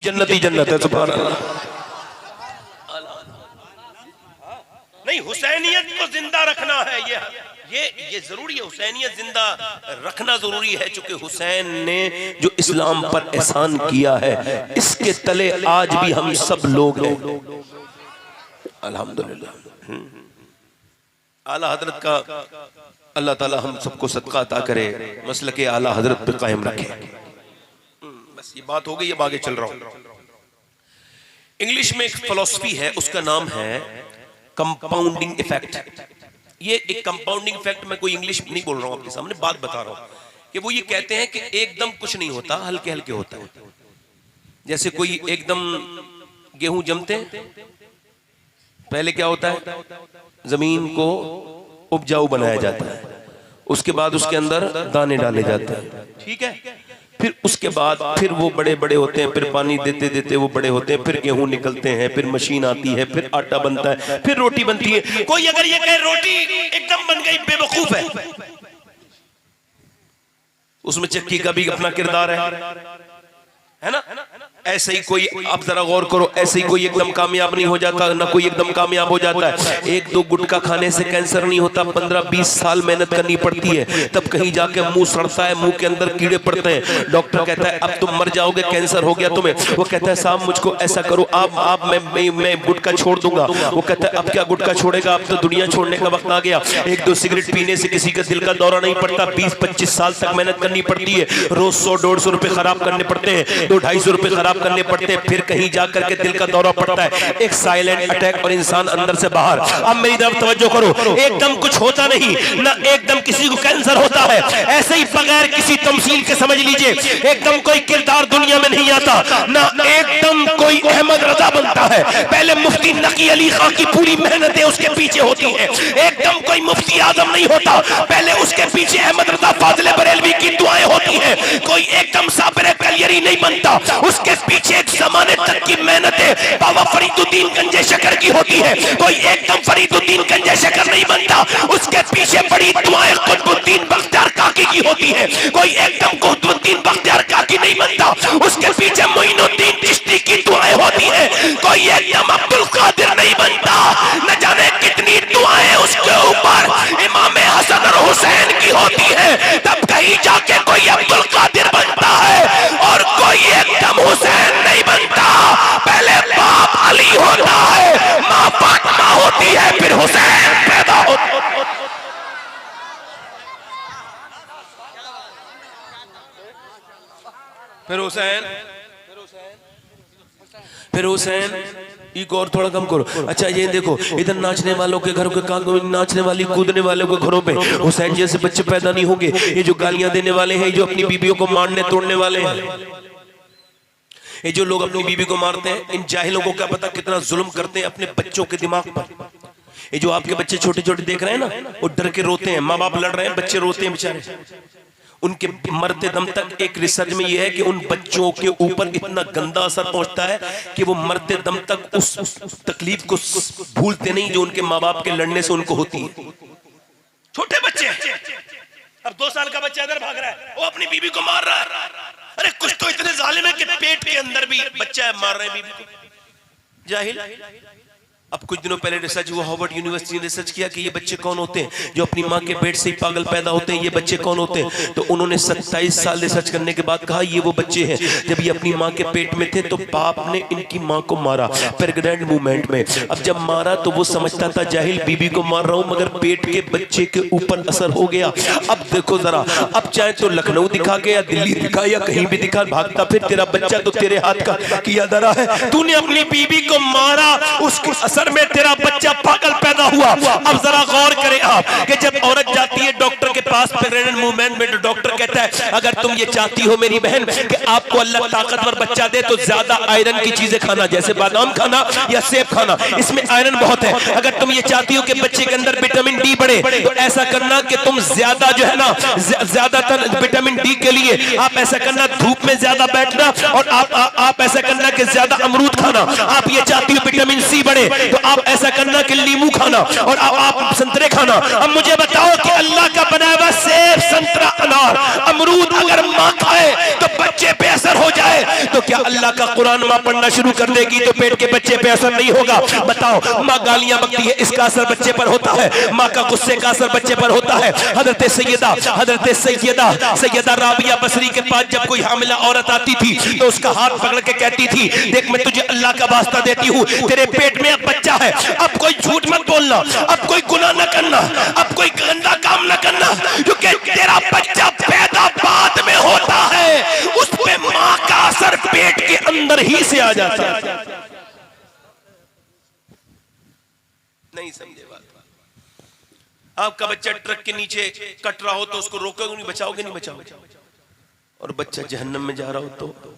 जन्नत ही जन्नत है। सुभान अल्लाह। नहीं, हुसैनियत को जिंदा रखना है, ये जरूरी है। हुसैनियत जिंदा रखना जरूरी है, चूंकि हुसैन ने जो इस्लाम पर एहसान किया है इसके तले आज भी हम सब लोग हैं, अल्हम्दुलिल्लाह। आला हजरत का अल्लाह ताला हम सबको सदका अता करे, मसलके आला हजरत पे कायम रखे। बस ये बात हो गई, अब आगे चल रहा हूं। इंग्लिश में एक फिलॉसफी है, उसका नाम है कंपाउंडिंग इफेक्ट। ये एक कंपाउंडिंग इफेक्ट, मैं कोई इंग्लिश नहीं बोल रहा हूं, आपके सामने बात बता रहा हूं कि वो ये कहते हैं कि एकदम कुछ नहीं होता, हल्के हल्के होता है। जैसे कोई एकदम गेहूं जमते हैं, पहले क्या होता है, जमीन को उपजाऊ बनाया जाता है, उसके बाद उसके अंदर दाने डाले जाते हैं, ठीक है। फिर उसके बाद फिर वो बड़े बड़े होते हैं, फिर पानी देते देते वो बड़े होते हैं, फिर गेहूं निकलते हैं, फिर मशीन आती है, फिर आटा बनता है, फिर रोटी बनती है। कोई अगर ये कहे रोटी एकदम बन गई, बेवकूफ है। उसमें चक्की का भी अपना किरदार है ना। ऐसे ही कोई, आप जरा गौर करो, ऐसे ही कोई एकदम कामयाब नहीं हो जाता, ना कोई एकदम कामयाब हो जाता है। एक दो गुटखा खाने से कैंसर नहीं होता, 15-20 साल मेहनत करनी पड़ती है, तब कहीं जाके मुंह सड़ता है, मुंह के अंदर कीड़े पड़ते हैं। डॉक्टर कहता है अब तुम मर जाओगे, कैंसर हो गया तुम्हें। वो कहता है साहब मुझको ऐसा करो, आप मैं गुटखा छोड़ दूंगा। वो कहता है अब क्या गुटखा छोड़ेगा, अब तो दुनिया छोड़ने का वक्त आ गया। 1-2 सिगरेट पीने से किसी का दिल का दौरा नहीं पड़ता, 20-25 साल तक मेहनत करनी पड़ती है, रोज 100-150 रुपए खराब करने पड़ते हैं, 200-250 रुपए खराब करने पड़ते हैं, फिर कहीं जाकर के दिल का दौरा पड़ता है, एक साइलेंट अटैक और इंसान अंदर से बाहर। अब मेरी तरफ तवज्जो करो, एकदम कुछ होता नहीं, ना एकदम किसी को कैंसर होता है। ऐसे ही बगैर किसी तमसील के समझ लीजिए, एकदम कोई किरदार दुनिया में नहीं आता, ना एकदम कोई अहमद रजा बनता है। पहले मुफ्ती नकी अली खां की पूरी मेहनतें उसके पीछे होती हैं। एकदम कोई मुफ्ती आजम नहीं होता, पहले उसके पीछे अहमद रजा फाजिल बरेलवी की दुआएं होती हैं। कोई एकदम साबिर कलियरी नहीं बनता, उसके पीछे एक जमाने तक की मेहनतें बाबा फरीदुद्दीन गंजे शकर की होती है। कोई एकदम फरीदुद्दीन गंजे शकर नहीं बनता, उसके पीछे बड़ी दुआएं कुतुबुद्दीन बख्तियार काकी की होती है। कोई एकदम कुतुबुद्दीन बख्तियार काकी नहीं बनता, उसके पीछे मोइनुद्दीन चिश्ती की दुआएं होती है। कोई एकदम अब्दुल कादिर नहीं बनता, न जाने कितनी दुआएं उसके ऊपर इमाम हसन और हुसैन की होती है, तब कहीं जाके कोई अब्दुल कादिर बनता है और कोई एकदम हुसैन नहीं बनता। पहले बाप अली होता है, माँ फातिमा होती है, फिर हुसैन पैदा होता है। फिर हुसैन एक और थोड़ा कम करो। अच्छा ये देखो, इधर नाचने वालों के घरों के, नाचने वाली कूदने वालों के घरों पे हुसैन जैसे बच्चे पैदा नहीं होंगे। ये जो गालियां देने वाले हैं, जो अपनी बीवियों को मारने तोड़ने वाले हैं, ये जो लोग अपनी बीवी को मारते हैं, इन जाहिलों को क्या पता कितना जुल्म करते हैं अपने बच्चों के दिमाग पर। ये जो आपके बच्चे छोटे छोटे देख रहे हैं ना, वो डर के रोते हैं, माँ बाप लड़ रहे हैं, बच्चे रोते हैं बेचारे। उनके मरते दम तक एक रिसर्च में यह है कि उन बच्चों के ऊपर इतना गंदा असर पहुंचता है कि वो मरते दम तक उस तकलीफ को भूलते नहीं जो उनके माँ बाप के लड़ने से उनको होती है। छोटे बच्चे, अब 2 साल का बच्चा इधर भाग रहा है, वो अपनी बीवी को मार रहा है। अरे कुछ तो इतने जालिम है कि पेट के अंदर भी बच्चा मार रहे हैं बीवी को, जाहिल। अब कुछ दिनों पहले रिसर्च हुआ, हार्वर्ड यूनिवर्सिटी ने रिसर्च किया कि ये बच्चे कौन होते हैं जो अपनी माँ के पेट से ही पागल पैदा होते हैं, ये बच्चे कौन होते हैं। तो उन्होंने 27 साल रिसर्च करने के बाद कहा ये वो बच्चे हैं जब ये अपनी माँ के पेट में थे तो बाप ने इनकी माँ को मारा प्रेग्नेंट मूवमेंट में। अब जब मारा तो वो समझता था जाहिल बीबी को मार रहा हूं, मगर पेट के बच्चे के ऊपर असर हो गया। अब देखो जरा, अब चाहे तो लखनऊ दिखा के या दिल्ली दिखा या कहीं भी दिखा, भागता फिर तेरा बच्चा तो तेरे हाथ का किया धरा है। तूने अपनी बीबी को मारा, उसके असर में तेरा बच्चा पागल पैदा हुआ। अब जरा गौर करें आप कि जब औरत जाती है डॉक्टर के पास प्रेग्नेंट मूवमेंट में, तो डॉक्टर कहता है अगर तुम ये चाहती हो मेरी बहन कि आपको अल्लाह ताकतवर बच्चा दे तो ज्यादा आयरन की चीजें खाना, जैसे बादाम खाना या सेब खाना, इसमें आयरन बहुत है। अगर तुम ये चाहती हो कि बच्चे के अंदर विटामिन डी बढ़े तो ऐसा करना कि तुम ज्यादा जो है ना, ज्यादातर विटामिन डी के लिए आप ऐसा करना धूप में ज्यादा बैठना, और आप ऐसा करना कि ज्यादा अमरूद खाना। आप ये चाहती हो विटामिन सी बढ़े तो आप ऐसा करना कि नींबू खाना और आप संतरे खाना। अब मुझे बता बताओ कि अल्लाह का बनाया हुआ सेब, संतरा, अनार, अमरूद अगर माँ खाए तो बच्चे पे असर हो जाए, तो क्या अल्लाह का कुरान माँ पढ़ना शुरू कर देगी तो पेट के बच्चे पे असर नहीं होगा? बताओ, माँ गालियां बकती है, इसका असर बच्चे पर होता है, माँ का गुस्से का असर बच्चे पर होता है। हजरत सैयदा राबिया बसरी के पास जब कोई हामिला औरत आती थी तो उसका हाथ पकड़ के कहती थी, देख मैं तुझे अल्लाह का वास्ता देती हूँ, तेरे पेट में अब बच्चा है, अब कोई झूठ मत बोलना, अब कोई गुनाह न करना, अब कोई गंदा काम न करना, क्योंकि तेरा बच्चा पैदा बाद में होता है, उस पे माँ का असर पेट के अंदर ही से आ जाता है। नहीं समझे बात? आपका बच्चा ट्रक के नीचे कट रहा हो तो उसको रोकोगे नहीं, बचाओगे नहीं? बचाओगे। और बच्चा जहन्नम में जा रहा हो तो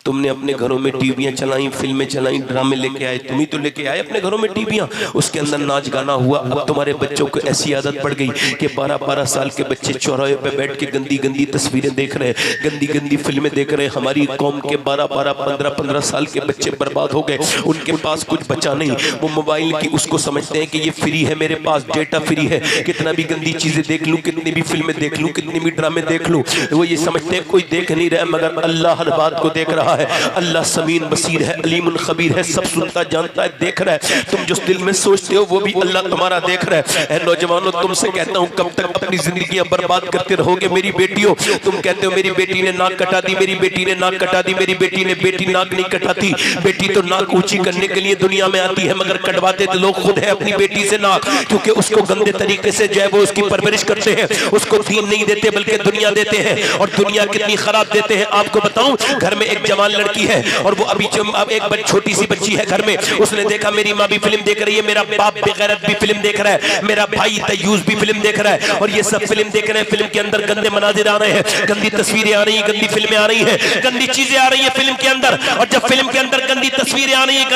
तुमने अपने घरों में टीवियां चलाई, फिल्में चलाई, ड्रामे लेके आए, तुम ही तो लेके आए अपने घरों में टीवियां, उसके अंदर नाच गाना हुआ। अब तुम्हारे बच्चों को ऐसी आदत पड़ गई कि 12-12 साल के बच्चे चौराहे पे बैठ के गंदी गंदी तस्वीरें देख रहे हैं, गंदी गंदी फिल्में देख रहे हैं। हमारी कौम के 12-12, 15-15 साल के बच्चे बर्बाद हो गए, उनके पास कुछ बचा नहीं। वो मोबाइल की उसको समझते हैं कि ये फ्री है, मेरे पास डेटा फ्री है, कितना भी गंदी चीजें देख लूं, कितनी भी फिल्में देख लूं, कितनी भी ड्रामे देख लूं। वो ये समझते हैं कोई देख नहीं रहा, मगर अल्लाह हर बात को देख रहा है। अल्लाह समीन बसीर है, अलीमुल खबीर है, सब सुनता जानता है, देख रहा है। तुम जो दिल में सोचते हो वो भी अल्लाह तुम्हारा देख रहा है। ऐ नौजवानों, तुमसे कहता हूँ कब तक अपनी जिंदगियां बर्बाद करते रहोगे? मेरी बेटियों, तुम कहते हो मेरी बेटी ने नाक कटा दी, मेरी बेटी ने नाक कटा दी, मेरी बेटी ने, बेटी नाक नहीं कटाती। बेटी तो नाक ऊंची करने के लिए दुनिया में आती है, मगर कटवाते तो लोग खुद है अपनी बेटी से नाक, क्योंकि उसको गंदे तरीके से जो है वो उसकी परवरिश करते हैं, उसको दीन नहीं देते बल्कि दुनिया देते हैं। और दुनिया कितनी खराब देते हैं आपको बताऊं। घर में एक जवान लड़की है और वो अभी एक छोटी सी बच्ची है घर में, उसने देखा मेरी माँ भी फिल्म देख रही है, मेरा बाप बेगैरत भी फिल्म देख रहा है, मेरा भाई तयूस भी फिल्म देख रहा है, और ये सब फिल्म देख रहे हैं। फिल्म के अंदर गंदे मनाजिर आ रहे हैं, गंदी तस्वीरें आ रही हैं, गंदी फिल्में आ रही हैं, गंदी चीजें आ रही हैं फिल्म के अंदर। और जब फिल्म के अंदर गंदी तस्वीरें आ रही हैं,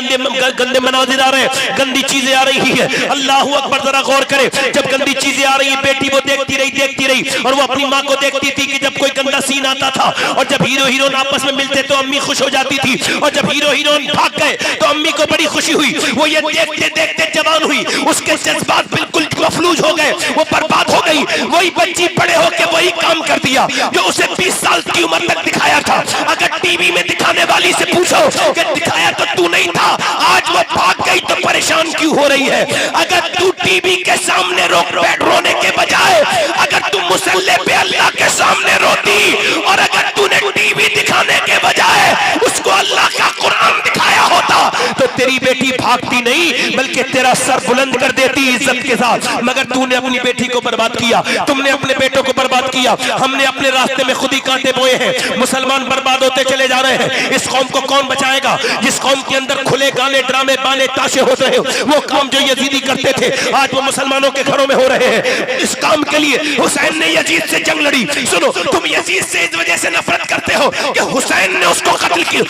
गंदे मनाजिर आ रहे हैं, गंदी चीजें आ रही है, अल्लाह अकबर, जरा गौर करे। जब गंदी चीजें आ रही है, बेटी वो देखती रही, और वो अपनी माँ को देखती थी कि जब कोई गंदा सीन आता था और जब हीरो हीरोइन आपस में मिलते तो अम्मी खुश हो जाती थी, और जब हीरो हीरोइन भाग गए तो अम्मी को बड़ी खुशी हुई। वो ये देखते देखते जवान हुई, उसके जज्बात बिल्कुल मफलूज हो गए, वो बर्बाद हो गई। वही बच्ची बड़े होके वही काम कर दिया जो उसे 20 साल की उम्र तक दिखाया था। अगर टीवी में दिखाने वाली से पूछो कि दिखाया तो तू नहीं था, आज वो भाग गई तो परेशान क्यों हो रही है? अगर तू टीवी के सामने रोने के बजाय अगर तू मुसल्ले पे अल्लाह के सामने रोती, और अगर तूने टीवी दिखाने के बजाय उसको अल्लाह का कुरान दिखाया होता तो तेरी बेटी भागती नहीं बल्कि तेरा सर बुलंद कर देती इज्जत के साथ। मगर तूने अपनी बेटी को बर्बाद किया, तुमने अपने बेटों को बर्बाद किया, हमने अपने रास्ते में खुद ही कांटे बोए हैं। मुसलमान बर्बाद होते चले जा रहे हैं। इस कौम को कौन बचाएगा? जिस कौम के अंदर खुले गाने, ड्रामे, बाने, ताशे होते हैं, वो काम जो यजीदी करते थे आज वो मुसलमानों के घरों में हो रहे हैं। इस काम के लिए हुसैन ने यजीद से जंग लड़ी। सुनो, तुम यजीद से इस वजह से नफरत करते हो कि हुसैन ने उसको कत्ल किया,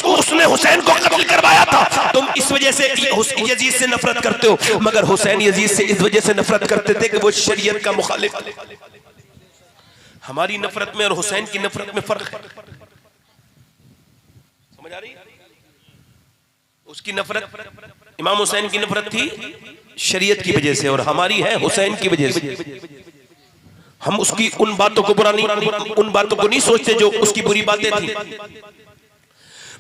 उसने हुसैन को कत्ल करवाया था। तुम इस वजह से यजीद से नफरत करते हो, मगर हुसैन यजीद से इस वजह से नफरत करते थे कि वो शरीयत का मुखालिफ। हमारी नफरत में और हुसैन की नफरत में फर्क है, समझ आ रही? उसकी नफरत, इमाम हुसैन की नफरत थी शरीयत की वजह से, और हमारी है हुसैन की वजह से। हम उसकी उन बातों को बुरा नहीं, उन बातों को नहीं सोचते जो उसकी बुरी बातें थी।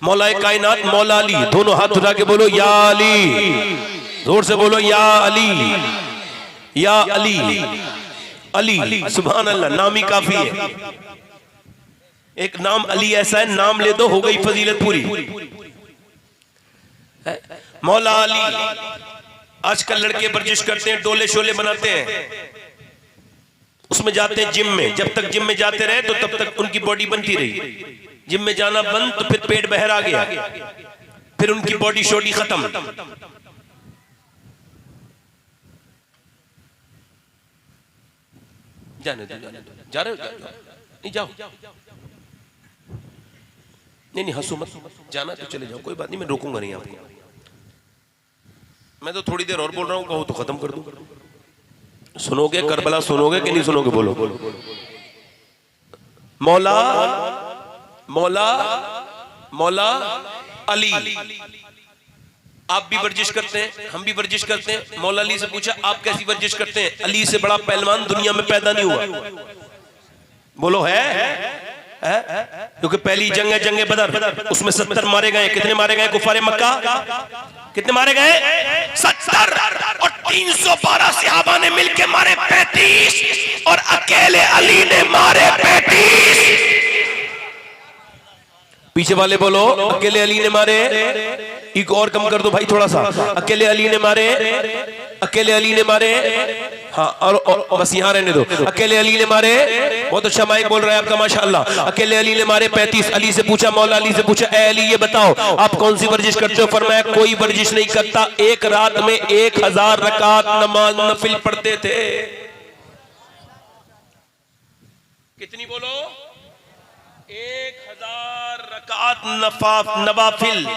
मौलाए कायनात मौला अली, दोनों हाथ उठा के बोलो या अली, जोर से बोलो या अली, या अली, अली, सुभान अल्लाह। नाम ही काफी है, एक नाम अली ऐसा है, नाम ले दो हो गई फजीलत पूरी। मौला अली। आजकल लड़के वर्जिश करते हैं, डोले शोले बनाते हैं, उसमें जाते हैं जिम में। जब तक जिम में जाते रहे तो तब तक उनकी बॉडी बनती रही। जिम में जाना बंद तो फिर पेट बहर आ गया, फिर उनकी बॉडी शोडी खत्म। जाने दो, जा रहे हो? नहीं जाओ, नहीं हंसो मत, जाना तो चले जाओ, कोई बात नहीं, मैं रोकूंगा नहीं आपको। मैं तो थोड़ी देर और बोल रहा हूँ, कहो तो खत्म कर दूं। सुनोगे करबला, सुनोगे कि नहीं सुनोगे? बोलो। मौला मौला मौला अली। आप भी वर्जिश करते हैं, हम भी वर्जिश करते हैं। मौला अली से पूछा आप कैसी वर्जिश करते हैं? अली से बड़ा पहलवान दुनिया में पैदा नहीं हुआ। बोलो है? क्योंकि पहली जंग है जंग बदर, उसमें 70 मारे गए। कितने मारे गए कुफारे मक्का? कितने मारे गए? 70। और 312 सहाबा ने मिलके मारे 35 और अकेले अली ने मारे 35। पीछे वाले बोलो अकेले अली ने मारे। एक और कम कर दो भाई थोड़ा सा। अकेले अली ने मारे, अकेले अली ने मारे। हाँ और बस यहाँ रहने दो। अकेले अली ने मारे। बहुत अच्छा माइक बोल रहा है आपका माशाअल्लाह। अकेले अली ने मारे 35। अली से पूछा, मौला अली से पूछा, ए अली ये बताओ आप कौन सी वर्जिश करते हो? फरमाया कोई वर्जिश नहीं करता, एक रात में 1000 रकात नमाज नफिल पढ़ते थे। कितनी बोलो? 1000 रकात नवाफिल।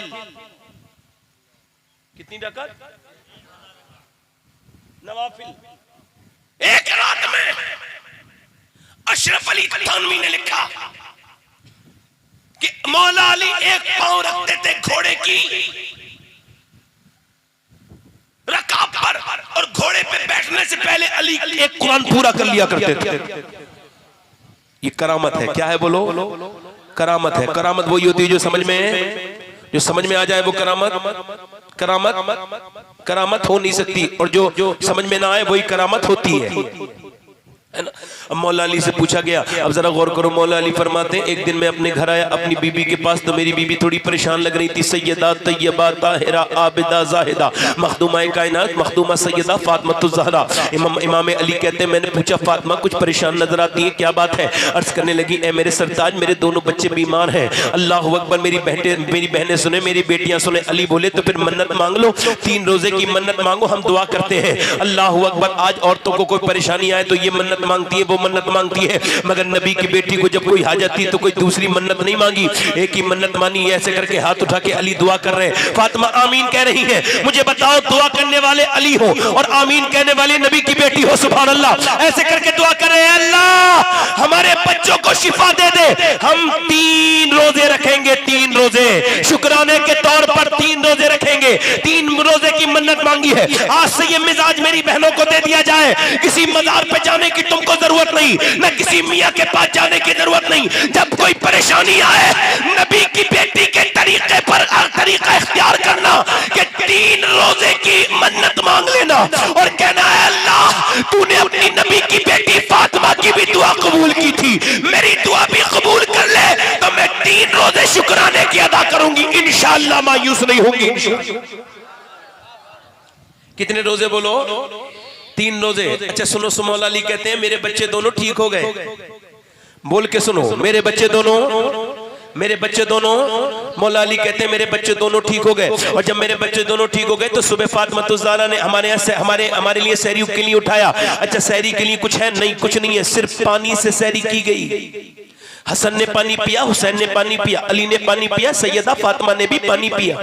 कितनी रकात नवाफिल एक रात में? अशरफ अली थानवी ने लिखा कि मौला अली एक पांव रखते थे घोड़े की रकाब पर और घोड़े पे बैठने से पहले अली एक कुरान पूरा कर लिया करते थे। ये करामत है। क्या है बोलो? करामत है। करामत वही होती है जो समझ में आ जाए वो करामत। करामत हो नहीं सकती, और जो समझ में ना आए वही करामत होती है ना। अब मौला अली से पूछा गया, अब जरा गौर करो। मौला अली फरमाते हैं एक दिन मैं अपने घर आया अपनी बीबी के पास, तो मेरी बीबी थोड़ी परेशान लग रही थी। सैयदा तैयबा ताहिरा आबिदा जाहिदा मखदूमा कायनात मखदूमा सैयदा फातिमा ज़हरा। इमाम अली कहते हैं मैंने पूछा फातिमा कुछ परेशान नजर आती है, क्या बात है? अर्ज करने लगी, ए मेरे सरताज मेरे दोनों बच्चे बीमार हैं। अल्लाह अकबर। मेरी बहनें सुने, मेरी बेटियां सुने। अली बोले तो फिर मन्नत मांग लो, 3 रोजे की मन्नत मांगो, हम दुआ करते हैं। अल्लाह अकबर। आज औरतों को कोई परेशानी आए तो ये मन्नत मांगती है, वो मन्नत मांगती है, मगर नबी की बेटी को जब कोई हाजत थी तो कोई दूसरी मन्नत नहीं मांगी, एक ही मन्नत मानी। ऐसे करके हाथ उठा के अली दुआ कर रहे हैं। फातिमा आमीन कह रही है। मुझे बताओ दुआ करने वाले अली हो और आमीन कहने वाले नबी की बेटी हो, सुभान अल्लाह। ऐसे करके दुआ कर रहे हैं, अल्लाह हमारे बच्चों को शिफा दे दे। हम 3 रोजे रखेंगे, 3 रोजे शुक्राने के तौर पर 3 रोजे रखेंगे। 3 रोजे की मन्नत मांगी है। आज से ये मिजाज मेरी बहनों को दे दिया जाए। किसी मजार पे जाने की तुमको जरूरत नहीं, न किसी मियां के पास जाने की जरूरत नहीं। जब कोई परेशानी आए नबी की बेटी के तरीके पर तरीका इख्तियार करना कि 3 रोजे की मन्नत मांग लेना और कहना है अल्लाह तूने अपनी नबी की बेटी फातिमा की भी दुआ कबूल की थी, मेरी दुआ भी कबूल कर ले तो मैं 3 रोजे शुक्राने की अदा करूंगी, इंशाअल्लाह मायूस नहीं होंगी। कितने रोजे बोलो? 3 रोजे। अच्छा सुनो, मौला अली कहते हैं मेरे बच्चे दोनों ठीक हो गए। बोल के सुनो, मेरे बच्चे दोनों मौला अली कहते हैं मेरे बच्चे दोनों ठीक हो गए। और जब मेरे बच्चे दोनों ठीक हो गए तो सुबह फातिमा ज़हरा ने हमारे लिए सहरी के लिए उठाया। अच्छा सहरी के लिए कुछ है? नहीं, कुछ नहीं है, सिर्फ पानी से सहरी की गई। हसन ने पानी पिया, हुसैन ने पानी पिया, अली ने पानी पिया, सैयदा फातिमा ने भी पानी पिया।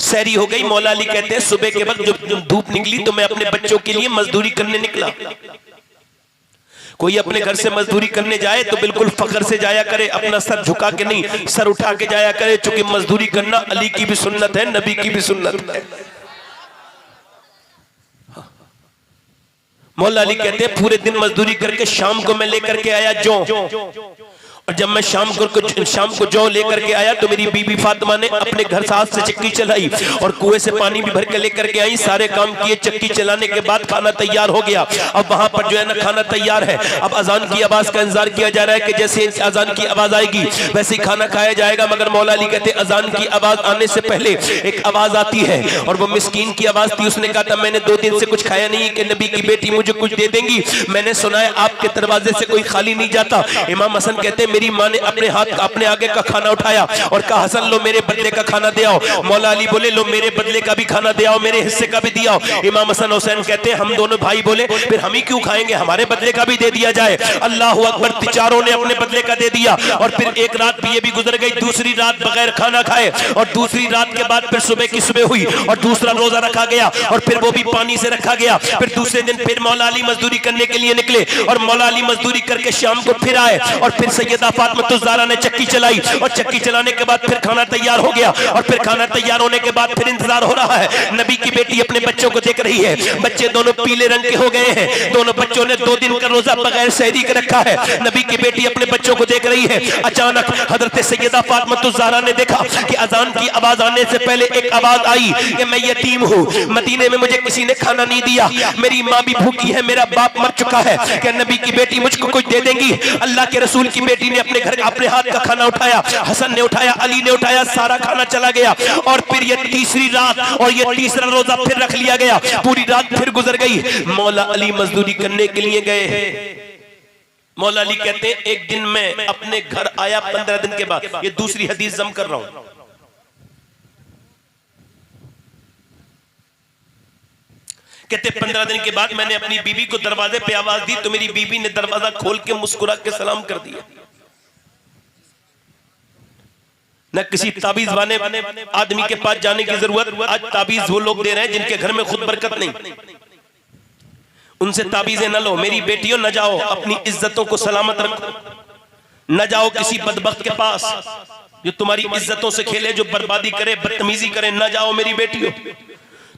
सहरी हो गई। मौला अली कहते हैं सुबह के वक्त जब धूप निकली तो मैं अपने बच्चों के लिए मजदूरी करने निकला। कोई अपने घर से मजदूरी करने जाए तो बिल्कुल फख्र से जाया करे, अपना सर झुका के नहीं, सर उठा के जाया करे, क्योंकि मजदूरी करना अली की भी सुन्नत है, नबी की भी सुन्नत है। मौला अली कहते हैं पूरे दिन मजदूरी करके शाम को मैं लेकर के आया जौ, और जब मैं शाम को जौ लेकर के आया तो मेरी बीबी फातिमा ने अपने घर साथ से चक्की चलाई और कुएं से पानी भी भर के लेकर के आई। सारे काम किए, चक्की चलाने के बाद खाना तैयार हो गया। अब वहां पर जो है ना खाना तैयार है। अब अजान की आवाज का इंतजार किया जा रहा है कि जैसे अजान की आवाज आएगी वैसे ही खाना खाया जाएगा। मगर मौला अली कहते अजान की आवाज आने से पहले एक आवाज आती है और वो मिस्कीन की आवाज थी। उसने कहा था मैंने 2 दिन से कुछ खाया नहीं कि नबी की बेटी मुझे कुछ दे देंगी। मैंने सुना है आपके दरवाजे से कोई खाली नहीं जाता। इमाम हसन कहते मेरी माँ ने अपने हाथ अपने आगे का खाना उठाया और कहा हसन लो मेरे बदले का खाना दे आओ। मौला अली बोले लो मेरे बदले का भी खाना दे आओ, मेरे हिस्से का भी दिया आओ। इमाम हसन हुसैन कहते हैं हम दोनों भाई बोले फिर हम ही क्यों खाएंगे, हमारे बदले का भी दे दिया जाए। अल्लाह अकबर। चारों ने अपने बदले का दे दिया और फिर एक रात भी ये भी गुजर गई। दूसरी रात बगैर खाना खाए और दूसरी रात के बाद फिर सुबह की सुबह हुई और दूसरा रोजा रखा गया और फिर वो भी पानी से रखा गया। फिर दूसरे दिन फिर मौला अली मजदूरी करने के लिए निकले और मौला अली मजदूरी करके शाम को फिर आए और फिर सैयदा सैयदा फातिमा ज़हरा ने चक्की चलाई और चक्की चलाने के बाद फिर खाना तैयार हो गया और फिर खाना तैयार होने के बाद फिर इंतजार हो रहा है। नबी की बेटी अपने बच्चों को देख रही है, बच्चे दोनों पीले रंग के हो गए हैं, दोनों बच्चों ने 2 दिन का रोजा बगैर सहरी के रखा है। नबी की बेटी अपने बच्चों को देख रही है। अचानक हजरत सैयदा फातिमा ज़हरा ने देखा कि अजान की आवाज आने से पहले एक आवाज आई कि मैं यतीम हूँ, मदीने में मुझे किसी ने खाना नहीं दिया, मेरी माँ भी भूखी है, मेरा बाप मर चुका है, क्या नबी की बेटी मुझको कुछ दे देंगी? अल्लाह के रसूल की बेटी ने अपने घर अपने हाथ का खाना उठाया, हसन ने उठाया, अली ने उठाया, सारा खाना चला गया और फिर ये तीसरी रात और ये तीसरा रोजा फिर रख लिया गया। पूरी रात फिर गुजर गई। मौला अली मजदूरी करने के लिए गए। मौला अली कहते हैं एक दिन मैं अपने घर आया 15 दिन के बाद, ये दूसरी हदीस जम कर रहा हूं, कहते 15 दिन के बाद मैंने अपनी बीबी को दरवाजे पे आवाज दी तो मेरी बीबी ने दरवाजा खोल के मुस्कुरा के सलाम कर दिया। न किसी ताबीज वाले आदमी के पास जाने की जरूरत, आज ताबीज वो लोग दे रहे हैं जिनके घर में खुद बरकत नहीं, उनसे ताबीजें न लो। मेरी बेटियों न जाओ, अपनी इज्जतों को सलामत रखो, न जाओ किसी बदबख्त के पास जो तुम्हारी इज्जतों से खेले, जो बर्बादी करे, बदतमीजी करे, न जाओ मेरी बेटियों।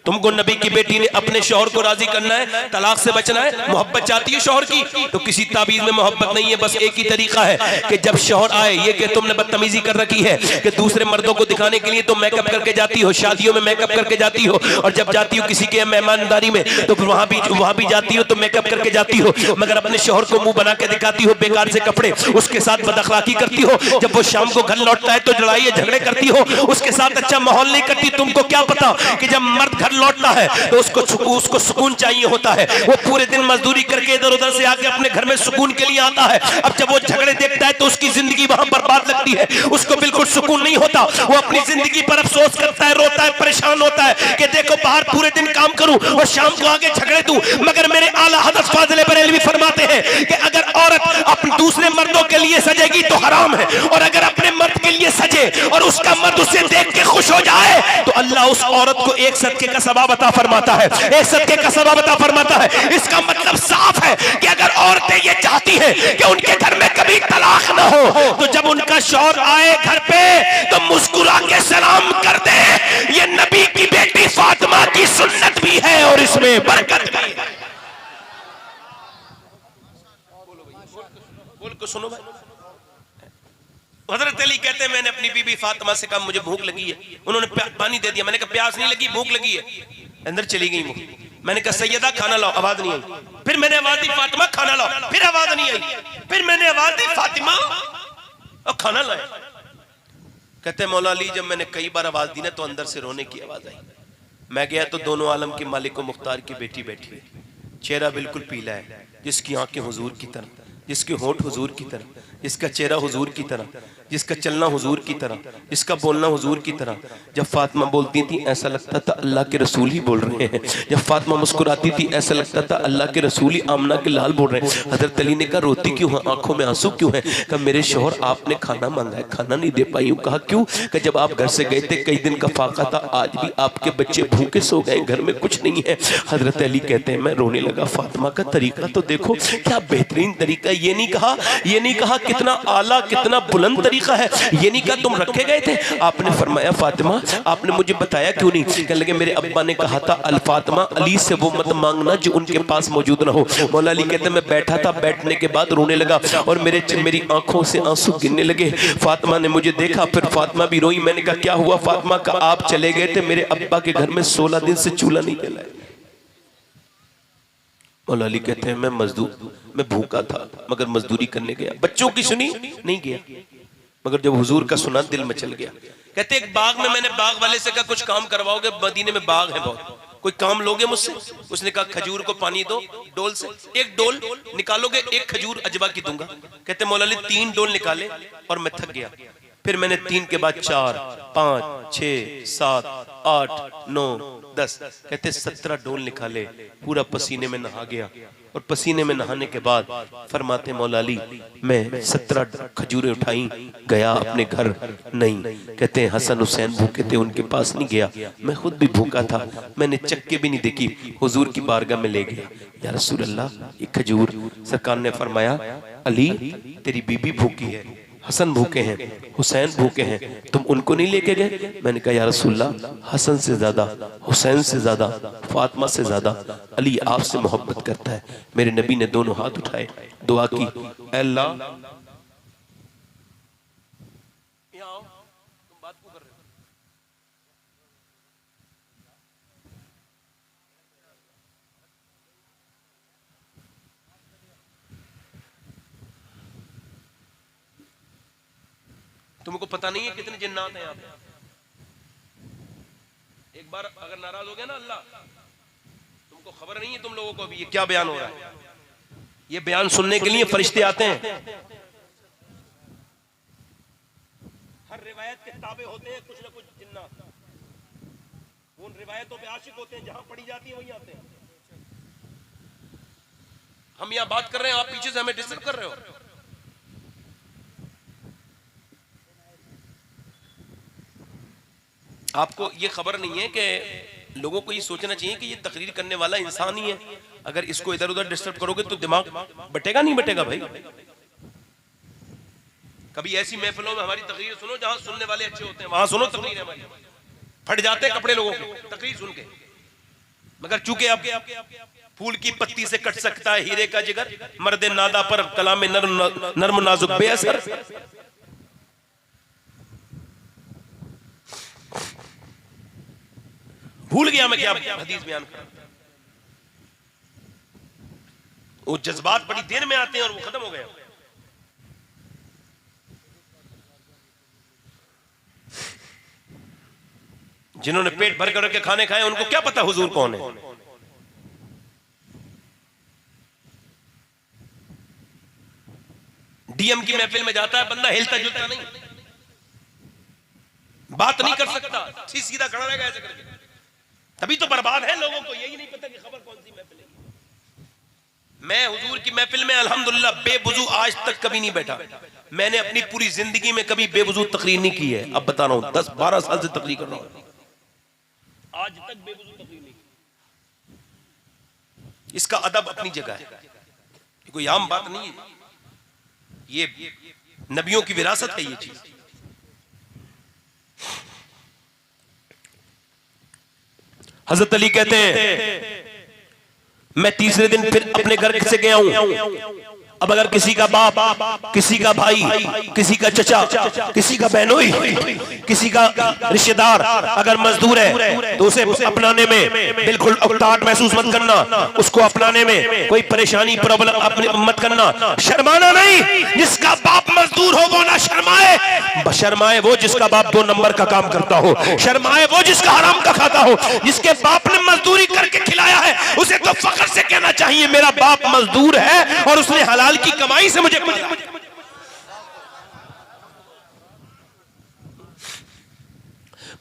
तुमको नबी की बेटी ने अपने शौहर को राजी करना है, तलाक से बचना है, मोहब्बत चाहती है शौहर की तो किसी ताबीज में मोहब्बत नहीं है, बस एक ही तरीका है कि जब शौहर आए ये कि तुमने बदतमीजी कर रखी है कि दूसरे मर्दों को दिखाने के लिए तुम मेकअप करके जाती हो, शादियों में मेकअप करके जाती हो और जब जाती हो किसी के मेहमानदारी में तो वहां भी जाती हो तो मेकअप करके जाती हो, मगर अपने शौहर को मुंह बना के दिखाती हो बेकार से कपड़े, उसके साथ बदअखलाकी करती हो। जब वो शाम को घर लौटता है तो लड़ाई झगड़े करती हो, उसके साथ अच्छा माहौल नहीं करती। तुमको क्या पता कि जब मर्द घर लौटता है तो उसको सुकून चाहिए होता है, वो पूरे दिन मजदूरी करके इधर उधर से आके अपने घर में सुकून के लिए आता है। अब जब वो झगड़े देखता है तो उसकी जिंदगी वहां बर्बाद लगती है, उसको बिल्कुल सुकून नहीं होता, वो अपनी जिंदगी पर अफसोस करता है, रोता है, परेशान होता है कि देखो बाहर पूरे दिन काम करूं और शाम को आगे झगड़े दूं। मगर मेरे आला हज़रत फाज़िल बरेलवी फरमाते हैं कि अगर औरत अपने दूसरे मर्दों के लिए सजेगी तो हराम है, और अगर अपने मर्द के लिए सजे और उसका मर्द उसे देख के खुश हो जाए तो अल्लाह उस औरत को एक सदके का सवाब अता फरमाता है, एक सदके का सवाब अता फरमाता है। इसका मतलब साफ है कि अगर औरतें ये चाहती हैं कि उनके घर में कभी तलाक न हो तो जब उनका शौहर आए घर पे तो मुस्कुरा के सलाम कर दे। ये नबी की बेटी फातिमा की सुन्नत भी है और इसमें बरकत भी है। बोल को सुनो भाई। हजरत अली कहते हैं मैंने अपनी बीबी फातिमा से कहा मुझे भूख लगी है, उन्होंने पानी दे दिया, मैंने कहा प्यास नहीं लगी, भूख लगी है, अंदर चली गई मुझे। मैंने कहा सैयदा खाना लाओ, आवाज नहीं आई, फिर मैंने आवाज दी फातिमा खाना लाओ, फिर आवाज नहीं आई, फिर मैंने आवाज दी फातिमा और खाना लाए। कहते मौला अली जब मैंने कई बार आवाज दी ना तो अंदर से रोने की आवाज आई। मैं गया तो दोनों आलम के मालिक मुख्तार की बेटी बैठी है, चेहरा बिल्कुल पीला है, जिसकी आंखें हुजूर की तरह, जिसके होंठ हुजूर की तरह, जिसका चेहरा हुजूर की तरह, जिसका चलना हुजूर की तरह, जिसका बोलना हुजूर की तरह। जब फातिमा बोलती थी ऐसा लगता था अल्लाह के रसूल ही बोल रहे हैं, जब फातिमा मुस्कुराती थी ऐसा लगता था अल्लाह के रसूल ही आमना के लाल बोल रहे हैं। हजरत अली ने कहा रोती क्यों है, आंखों में आंसू क्यों है? कहा मेरे शौहर आपने खाना मांगा है, खाना नहीं दे पाई हूँ। कहा क्यों? कि जब आप घर से गए थे कई दिन का फाका था, आज भी आपके बच्चे भूखे सो गए, घर में कुछ नहीं है। हजरत अली कहते हैं मैं रोने लगा। फातिमा का तरीका तो देखो क्या बेहतरीन तरीका, ये नहीं कहा कितना आला कितना बुलंद तरीका है, ये नहीं कहा तुम रखे गए थे। आपने फरमाया फातिमा आपने मुझे बताया क्यों नहीं? कहने लगे मेरे अब्बा ने कहा था अल फातिमा अली से वो मत मांगना जो उनके पास मौजूद ना हो। मौला अली कहते मैं बैठा था, बैठने के बाद रोने लगा और मेरी आंखों से आंसू गिरने लगे। फातिमा ने मुझे देखा, फिर फातिमा भी रोई। मैंने कहा क्या हुआ फातिमा? का आप चले गए थे, मेरे अब्बा के घर में 16 दिन से चूल्हा नहीं जला। मौला अली कहते हैं मैं भूखा था मगर मजदूरी करने गया, बच्चों की सुनी नहीं गया, मगर जब हुजूर का सुना दिल में चल गया। कहते एक बाग में मैंने बाग वाले से कहा कुछ काम करवाओगे, मदीने में बाग है बहुत, कोई काम लोगे मुझसे? उसने कहा खजूर को पानी दो डोल से, एक डोल निकालोगे एक खजूर अजवा की दूंगा। कहते मौला अली 3 डोल निकाले और मैं थक गया। फिर मैंने 3 के बाद 4 5 6 7 8 9 10 कहते 17 डोल निकाले, पूरा पसीने में नहा गया। और पसीने में नहाने के बाद फरमाते मौला अली मैं 17 खजूरें उठाई, गया अपने घर नहीं। कहते हैं हसन हुसैन भूखे थे, उनके पास नहीं गया, मैं खुद भी भूखा था, मैंने चक्के भी नहीं देखी, हुजूर की बारगाह में ले गया। या रसूल अल्लाह एक खजूर। सरकार ने फरमाया अली तेरी बीबी भूखी है, हसन भूखे हैं, हुसैन भूखे हैं, तुम उनको नहीं लेके गए? मैंने कहा या रसूलल्लाह, हसन से ज्यादा, हुसैन से ज्यादा, फातिमा से ज्यादा अली आपसे मोहब्बत करता है। मेरे नबी ने दोनों हाथ उठाए, दुआ की, अल्लाह तुमको पता नहीं है कितने जिन्नात हैं यहाँ पे। एक बार अगर नाराज हो गया ना अल्लाह, तुमको खबर नहीं है तुम लोगों को अभी ये क्या बयान हो रहा है। ये बयान सुनने के लिए फरिश्ते आते हैं। हर रिवायत के ताबे होते हैं कुछ ना कुछ जिन्नात, उन रिवायतों पे आशिक होते हैं, जहां पढ़ी जाती है वहीं आते हैं। हम यहाँ बात कर रहे हैं, आप पीछे से हमें डिस्टर्ब कर रहे हो। आपको ये खबर नहीं है कि लोगों को ये सोचना चाहिए कि ये तकरीर करने वाला इंसान ही है। अगर इसको इधर उधर डिस्टर्ब करोगे तो दिमाग बटेगा नहीं बटेगा भाई। कभी ऐसी महफिलों में हमारी तकरीर सुनो जहां सुनने वाले अच्छे होते हैं, वहां सुनो तकरीर हमारी, फट जाते हैं कपड़े लोगों के तकरीर सुन के। मगर चूंकि आप फूल की पत्ती से कट सकता है हीरे का जिगर, मर्द नादा पर कलाम नर्म नाजुक बेअसर। भूल गया मैं क्या हदीस बयान कर, वो जज्बात बड़ी देर में आते हैं और वो खत्म हो गए। जिन्होंने पेट भर कर के खाने खाए उनको क्या पता हुजूर कौन है। डीएम की महफिल में जाता है बंदा, हिलता जुलता नहीं, बात नहीं कर सकता, सीधा खड़ा रहेगा ऐसे करके। तभी तो बर्बाद है, लोगों को यही नहीं पता कि खबर कौन सी महफिल है। मैं हुजूर की महफिल में अल्हम्दुलिल्लाह बेवुजू आज तक कभी नहीं बैठा। मैंने अपनी पूरी जिंदगी में कभी बेवुजू तकरीर नहीं की है। अब बता रहा हूं 10-12 साल से तकरीर कर रहा हूं, आज तक बेवुजू तकरीर नहीं की। इसका अदब अपनी जगह है, कोई आम बात नहीं है, ये नबियों की विरासत है ये चीज। हजरत अली कहते हैं मैं तीसरे दिन फिर अपने घर से गया हूं। अब अगर किसी का बाप, किसी का भाई, किसी का चचा, किसी का बहनोई, किसी का रिश्तेदार अगर मजदूर है तो उसे अपनाने में बिल्कुल अवताट महसूस मत करना, उसको अपनाने में कोई परेशानी प्रॉब्लम मत करना, शर्माना नहीं। जिसका बाप मजदूर हो वो ना शर्माए, शर्माए वो जिसका बाप 2 नंबर का काम करता हो, शर्माए वो जिसका हराम का खाता हो। जिसके बाप ने मजदूरी करके खिलाया है उसे तो फख्र से कहना चाहिए मेरा बाप मजदूर है और उसने हलाल की कमाई से मुझे मिला।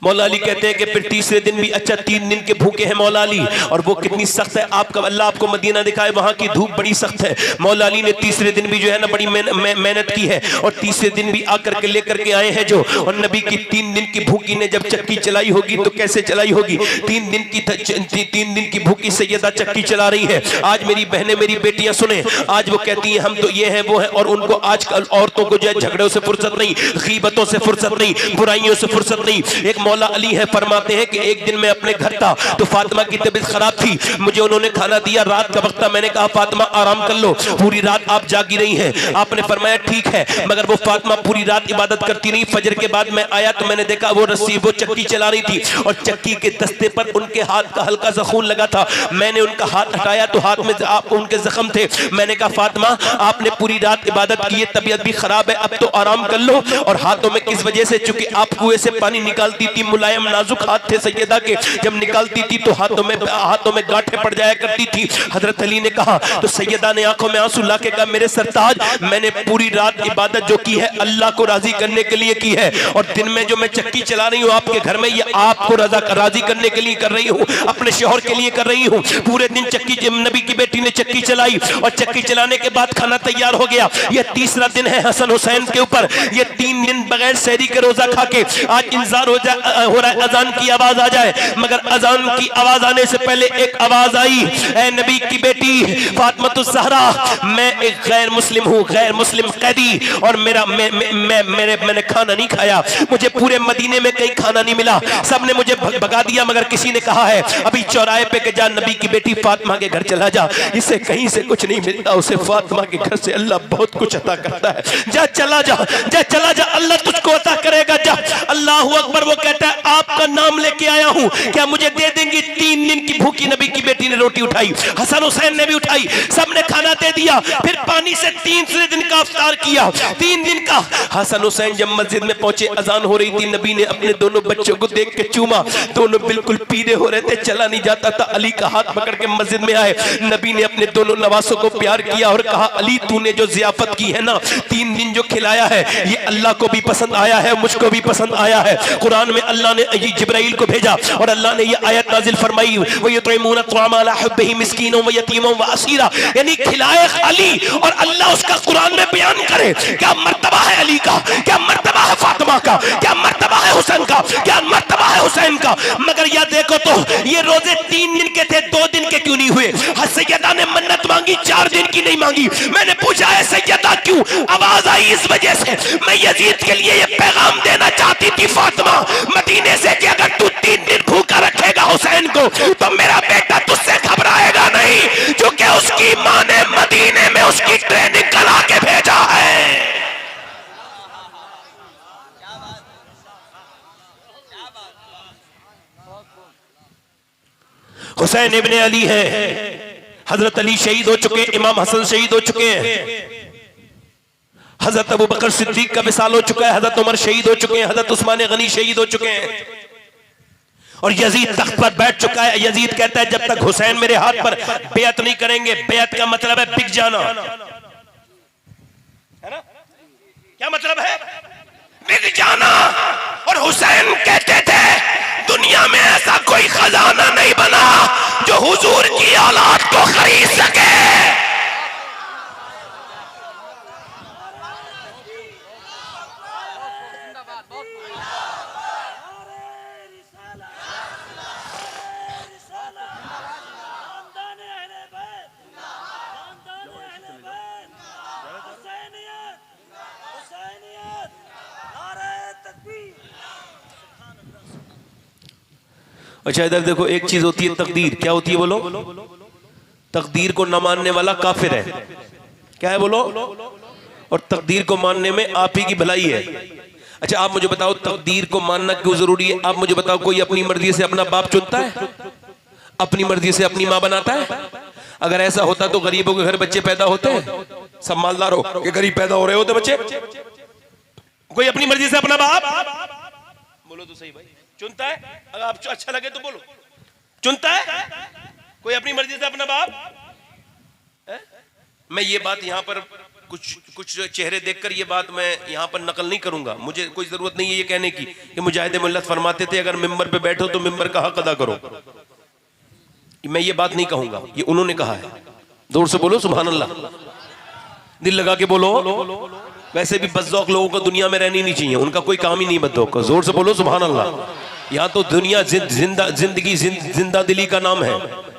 मौला अली कहते हैं कि फिर तीसरे दिन भी अच्छा 3 दिन के भूखे हैं मौला अली, और वो कितनी सख्त है आपका अल्लाह आपको मदीना दिखाए, वहां की धूप बड़ी सख्त है। मौला अली ने तीसरे दिन भी जो है ना बड़ी मेहनत की है और तीसरे दिन भी आकर के लेकर के आए हैं जो। और नबी की 3 दिन की भूखी ने जब चक्की चलाई होगी तो कैसे चलाई होगी। 3 दिन की भूखी सैयदा चक्की चला रही है। आज मेरी बहनें मेरी बेटियां सुने, आज वो कहती हैं हम तो ये है वो है, और उनको आजकल औरतों को जो है झगड़ों से फुर्सत नहीं, गीबतों से फुर्सत नहीं, बुराइयों से फुर्सत नहीं। एक मौला अली है फरमाते हैं कि एक दिन मैं अपने घर था तो फातिमा की तबीयत खराब थी, मुझे उन्होंने खाना दिया, रात का वक्त था, मैंने कहा फातिमा आराम कर लो, पूरी रात आप जागी रही हैं। आपने फरमाया ठीक है, मगर वो फातिमा पूरी रात इबादत करती नहीं। फजर के बाद मैं आया तो मैंने देखा वो रस्सी वो चक्की चला रही थी और चक्की के दस्ते पर उनके हाथ का हल्का सा खून लगा था। मैंने उनका हाथ हटाया तो हाथ में उनके जख्म थे। मैंने कहा फातिमा आपने पूरी रात इबादत की है, तबीयत भी खराब है, अब तो आराम कर लो। और हाथों में किस वजह से, चूंकि आप कुएं से पानी निकालती थी, मुलायम नाजुक हाथ थे सैयदा के, जब निकालती थी तो हाथों में गांठें पड़ जाया करती थी। हजरत अली ने कहा तो सैयदा ने आंखों में आंसू लाके कहा मेरे सरताज मैंने पूरी रात इबादत जो की है अल्लाह को राजी करने के लिए की है, और दिन में जो मैं चक्की चला रही हूँ आपके घर में ये आपको राजी करने के लिए कर रही हूँ, अपने शौहर के लिए कर रही हूँ। पूरे दिन चक्की नबी की बेटी ने चक्की चलाई और चक्की चलाने के बाद खाना तैयार हो गया। ये तीसरा दिन है हसन हुसैन के ऊपर। ये 3 दिन बगैर सहरी के रोजा खा के आज इंतजार हो जाए हो रहा है अजान की आवाज आ जाए, मगर अजान की आवाज आने से पहले एक आवाज आई, ऐ नबी की बेटी फातिमातुज़ ज़हरा, मैं एक गैर मुस्लिम हूँ, गैर मुस्लिम कैदी, और मैंने खाना नहीं खाया, मुझे पूरे मदीने में कहीं खाना नहीं मिला, सबने मुझे भगा दिया, मगर किसी ने कहा है अभी चौराहे पे के जा नबी की बेटी फातिमा के घर चला जा, इसे कहीं से कुछ नहीं मिलता, उसे फातिमा के घर से अल्लाह बहुत कुछ अता करता है, जा चला जा, जा चला जा, अल्लाह तुझको अता करेगा, जा। अल्लाहू अकबर। वो कहता है आपका नाम लेके आया हूं, क्या मुझे दे देंगी? 3 दिन की भूखी नबी की बेटी ने रोटी उठाई, हसन हुसैन ने भी उठाई, सबने खाना दे दिया, फिर पानी से 3 दिन का इफ्तार किया, 3 दिन का। हसन हुसैन जब मस्जिद में पहुंचे, अजान हो रही थी, नबी ने अपने दोनों बच्चों को देख के चूमा, दोनों बिल्कुल पीले हो रहे थे, चला नहीं जाता था। अली का हाथ पकड़ के मस्जिद में आए, नबी ने अपने दोनों नवासों को प्यार किया और कहा अली तूने जो ज़ियाफत की है ना, 3 दिन जो खिलाया है, ये अल्लाह को भी पसंद आया है, मुझको भी पसंद आया है। कुरान में अल्लाह ने जिब्राइल को भेजा और अल्लाह ने ये आयत नाजिल फरमाई, व युतइमून अत्वामा अला हुब्बिही मिस्कीनों व यतीमों व असीरा, यानी खिलाए अली, और अल्लाह उसका कुरान में बयान करे क्या मर्तबा है अली का, क्या मर्तबा है फातिमा का, क्या मर्तबा है हुसैन का, क्या मर्तबा है हुसैन का। मगर यह देखो तो ये रोजे 3 दिन के थे, 2 दिन के क्यों नहीं हुए? सैयदा ने मन्नत मांगी, 4 दिन की नहीं मांगी। मैंने पूछा है सैयदा क्यों? आवाज आई इस वजह से, मैं यजीद के लिए ये पैगाम देना चाहती थी फातिमा मदीने से कि अगर तू 3 दिन भूखा रखेगा हुसैन को तो मेरा बेटा तुझसे घबराएगा नहीं, क्योंकि उसकी मां ने मदीने में उसकी ट्रेनिंग करा के भेजा है। हुसैन इब्ने अली है, हजरत अली शहीद हो चुके, इमाम हसन शहीद हो चुके हैं, हजरत अबू बकर सिद्दीक का विसाल हो चुका है, हजरत उमर शहीद हो चुके हैं, हजरत उस्मान गनी शहीद हो चुके हैं, और यजीद तख्त पर बैठ चुका है। यजीद कहता है जब तक हुसैन मेरे हाथ पर बेअत नहीं करेंगे, बेअत का मतलब है बिक जाना, है ना? क्या मतलब है? बिक जाना। और हुसैन कहते थे दुनिया में ऐसा कोई खजाना नहीं बना जो हुजूर की औलाद को खरीद सके। अच्छा इधर देखो, एक चीज होती है तकदीर, क्या होती है बोलो? तकदीर को न मानने वाला काफिर है, क्या है बोलो? और तकदीर को मानने में आप ही की भलाई है। अच्छा आप मुझे बताओ तकदीर को मानना क्यों जरूरी है? आप मुझे बताओ, कोई अपनी मर्जी से अपना बाप चुनता है? अपनी मर्जी से अपनी माँ बनाता है? अगर ऐसा होता तो गरीबों के घर बच्चे पैदा होते हैं, सब मालदारों के गरीब पैदा हो रहे होते बच्चे। कोई अपनी मर्जी से अपना बाप, बोलो तो सही भाई, चुनता है? अगर आपको अच्छा लगे तो बोलो, चुनता है कोई अपनी मर्जी से अपना बाप? मैं ये बात यहाँ पर कुछ चेहरे देखकर ये बात मैं यहाँ पर नकल नहीं करूंगा, मुझे कोई जरूरत नहीं है ये कहने की कि मुजाहिद मिल्लत फरमाते थे अगर मिंबर पे बैठो तो मिंबर का हक अदा करो। मैं ये बात नहीं कहूंगा, ये उन्होंने कहा है। जोर से बोलो सुभान अल्लाह, दिल लगा के बोलो। वैसे भी बद्दौक लोगों को दुनिया में रहनी नहीं चाहिए, उनका कोई काम ही नहीं बद्दौक का। जोर से बोलो सुभान अल्लाह। यहाँ तो दुनिया जिंदगी जिंदा दिली का नाम है,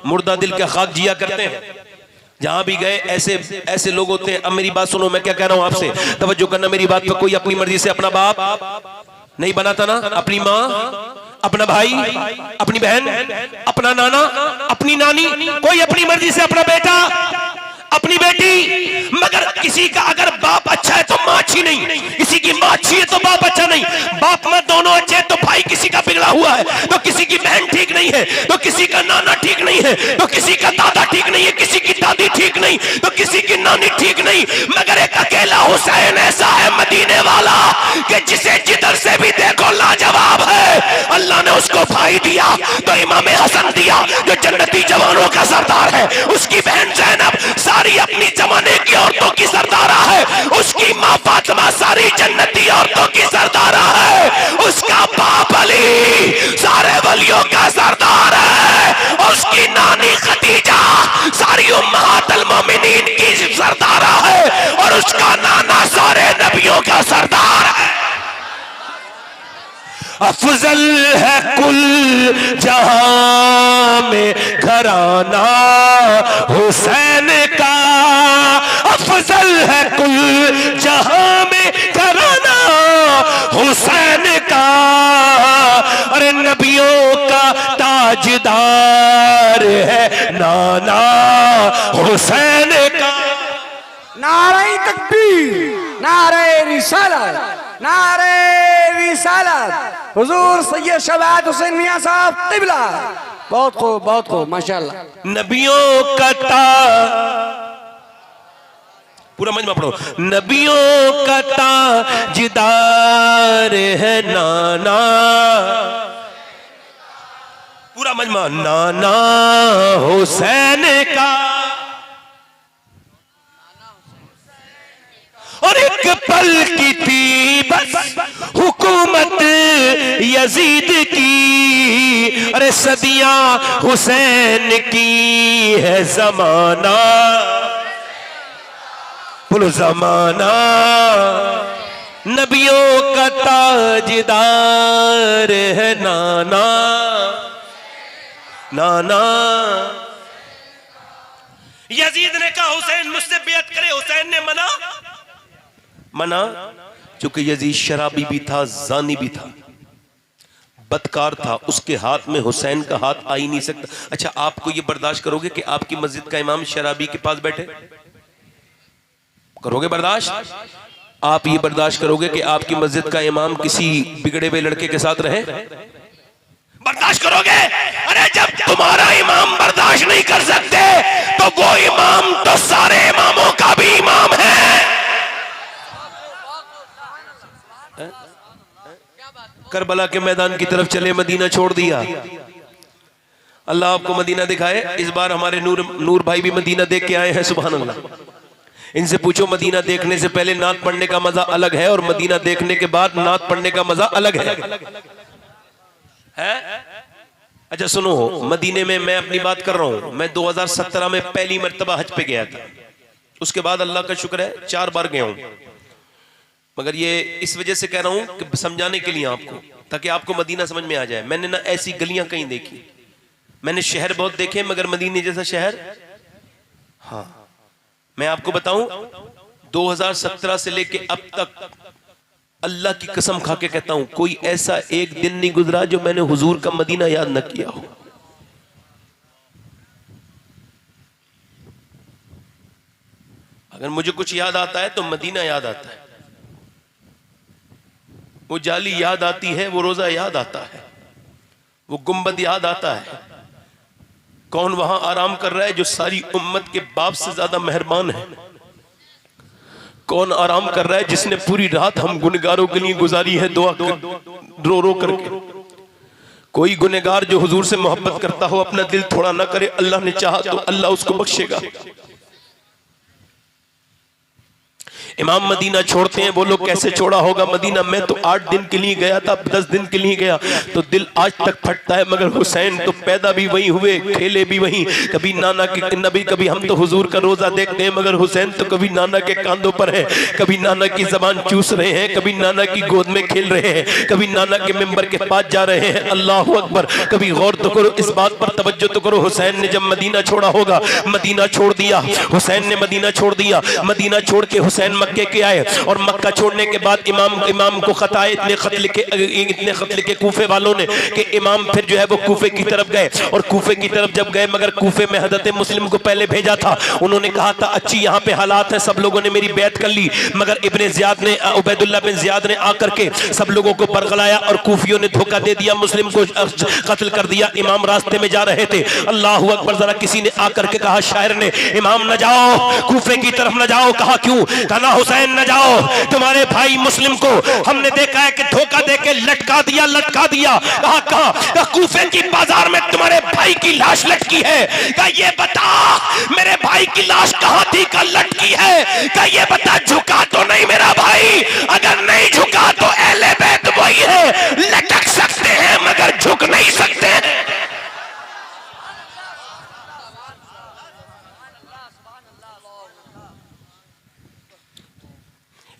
मुर्दा दिल के खाक जिया करते हैं। जहां भी गए ऐसे लोग होते हैं। अब मेरी बात सुनो, मैं क्या कह रहा हूं आपसे, तवज्जो करना मेरी बात पे। कोई अपनी मर्जी से अपना बाप नहीं बनाता ना, अपनी माँ, अपना भाई, अपनी बहन, अपना नाना, अपनी नानी, कोई अपनी मर्जी से अपना बेटा, अपनी बेटी। मगर किसी का अगर बाप अच्छा है तो माँ अच्छी नहीं, किसी की माँ अच्छी है तो बाप अच्छा नहीं, बाप माँ दोनों अच्छे हैं तो भाई किसी का बिगड़ा हुआ है, तो किसी की बहन ठीक नहीं है, तो किसी का नाना ठीक नहीं है, तो किसी का दादा ठीक नहीं है, किसी की दादी ठीक नहीं, तो किसी की नानी ठीक नहीं। मगर एक अकेला हुसैन ऐसा है मदीने वाला कि जिसे जिधर से भी देखो लाजवाब है। अल्लाह ने उसको भाई दिया तो इमाम हसन दिया जो जन्नती जवानों का सरदार है, उसकी बहन जैनब सारी अपनी जमाने की औरतों की सरदारा है, उसकी माँ फातिमा सारी जन्नती औरतों की सरदारा है, उसका बाप अली सारे वलियों का सरदार है, और उसकी नानी खदीजा सारी उम्महातुल मोमिनीन की सरदारा है, और उसका नाना सारे नबियों का सरदार है। अफजल है कुल जहां में घराना हुसैन का, अफजल है कुल जहां में घराना हुसैन का। अरे नबियों का ताजदार है नाना हुसैन का। नारे तकबीर, नारे रिसालत, नारे रिसालत। हुजूर सैयद शहबाज हुसैन मियां साहब क़िबला। बहुत खूब, बहुत खूब, माशाअल्लाह। नबियों का पूरा मजमा पढ़ो। नबियों का ताजदार है नाना, पूरा मजमा, नाना हुसैन का। और एक पल की थी बस हुकूमत यजीद की, अरे सदियां हुसैन की है जमाना, बोलो जमाना। नबियों का ताजदार है नाना, नाना। यजीद ने कहा हुसैन मुझसे बेअत करे, हुसैन ने मना, चूंकि यजीद शराबी भी था, जानी भी था, बदकार था, उसके हाथ में हुसैन का हाथ आ ही नहीं सकता। अच्छा, आपको ये बर्दाश्त करोगे कि आपकी मस्जिद का इमाम शराबी के पास बैठे? करोगे बर्दाश्त? आप ये बर्दाश्त करोगे कि आपकी मस्जिद का इमाम किसी बिगड़े हुए लड़के के साथ रहे? बर्दाश्त करोगे? अरे जब तुम्हारा इमाम बर्दाश्त नहीं कर सकते तो वो इमाम तो सारे इमामों का भी इमाम है। करबला के मैदान की तरफ चले, मदीना छोड़ दिया। अल्लाह आपको मदीना दिखाए। इस बार हमारे नूर भाई भी मदीना देख के आए हैं, सुभान अल्लाह। इनसे पूछो मदीना देखने से पहले नात पढ़ने का मजा अलग है और मदीना देखने के बाद नात पढ़ने का मजा अलग है? अच्छा सुनो, मदीने में मैं अपनी बात कर रहा हूं, मैं 2017 में पहली मर्तबा हज पे गया था। उसके बाद अल्लाह का शुक्र है 4 बार गया हूं। मगर ये इस वजह से कह रहा हूं कि समझाने के लिए आपको, ताकि आपको मदीना समझ में आ जाए। मैंने ना ऐसी गलियां कहीं देखी, मैंने शहर बहुत देखे मगर मदीने जैसा शहर, हाँ मैं आपको बताऊं 2017 से लेके अब तक अल्लाह की कसम खा के कहता हूं कोई ऐसा एक दिन नहीं गुजरा जो मैंने हुजूर का मदीना याद न किया हो। अगर मुझे कुछ याद आता है तो मदीना याद आता है, वो जाली याद आती है, वो रोजा याद आता है, वो गुंबद याद आता है। कौन वहां आराम कर रहा है जो सारी उम्मत के बाप से ज्यादा मेहरबान है? कौन आराम कर रहा है जिसने पूरी रात हम गुनहगारों के लिए गुजारी है दुआ रो रो करके? कोई गुनहगार जो हुजूर से मोहब्बत करता हो अपना दिल थोड़ा ना करे, अल्लाह ने चाहा तो अल्लाह उसको बख्शेगा। इमाम मदीना छोड़ते हैं, बोलो कैसे छोड़ा होगा मदीना? मैं तो 8 दिन के लिए गया था, 10 दिन के लिए गया तो दिल आज तक फटता है। मगर हुसैन तो पैदा भी वहीं हुए, खेले भी वहीं। कभी नाना के नबी, कभी हम तो हुजूर का रोजा देखते हैं मगर हुसैन तो कभी नाना के कांधों पर है, कभी नाना की जबान चूस रहे हैं, कभी नाना की गोद में खेल रहे हैं, कभी नाना के मेंबर के पास जा रहे हैं। अल्लाह अकबर। कभी गौर तो करो, इस बात पर तवज्जो तो करो, हुसैन ने जब मदीना छोड़ा होगा, मदीना छोड़ दिया हुसैन ने, मदीना छोड़ दिया। मदीना छोड़ के हुसैन मक्के के आए और मक्का छोड़ने के बाद इमाम को खत आए, इतने खत लिखे कूफे वालों ने कि इमाम फिर जो है वो कूफे की तरफ गए। और कूफे की तरफ जब गए, मगर कूफे में हजरत मुस्लिम को पहले भेजा था, उन्होंने कहा था अच्छी यहाँ पे हालात है, सब लोगों ने मेरी बैत कर ली। मगर इब्ने ज़ियाद ने, उबैदुल्लाह बिन ज़ियाद ने आकर के सब लोगों को बरगलाया और कूफियों ने धोखा दे दिया, मुस्लिम को कत्ल कर दिया। इमाम रास्ते में जा रहे थे, अल्लाह अकबर, जरा किसी ने आकर के कहा, शायर ने, इमाम न जाओ कूफे की तरफ न जाओ। कहा क्यों? कहा हुसैन न जाओ, तुम्हारे भाई मुस्लिम को हमने देखा है कि धोखा देके लटका दिया। कहा कूफे की बाजार में तुम्हारे भाई की लाश लटकी है। कहा ये बता मेरे भाई की लाश कहां थी? कहा लटकी है। कहा ये बता झुका तो नहीं मेरा भाई? अगर नहीं झुका तो अहले बैत वही है, लटक सकते हैं मगर झुक नहीं सकते।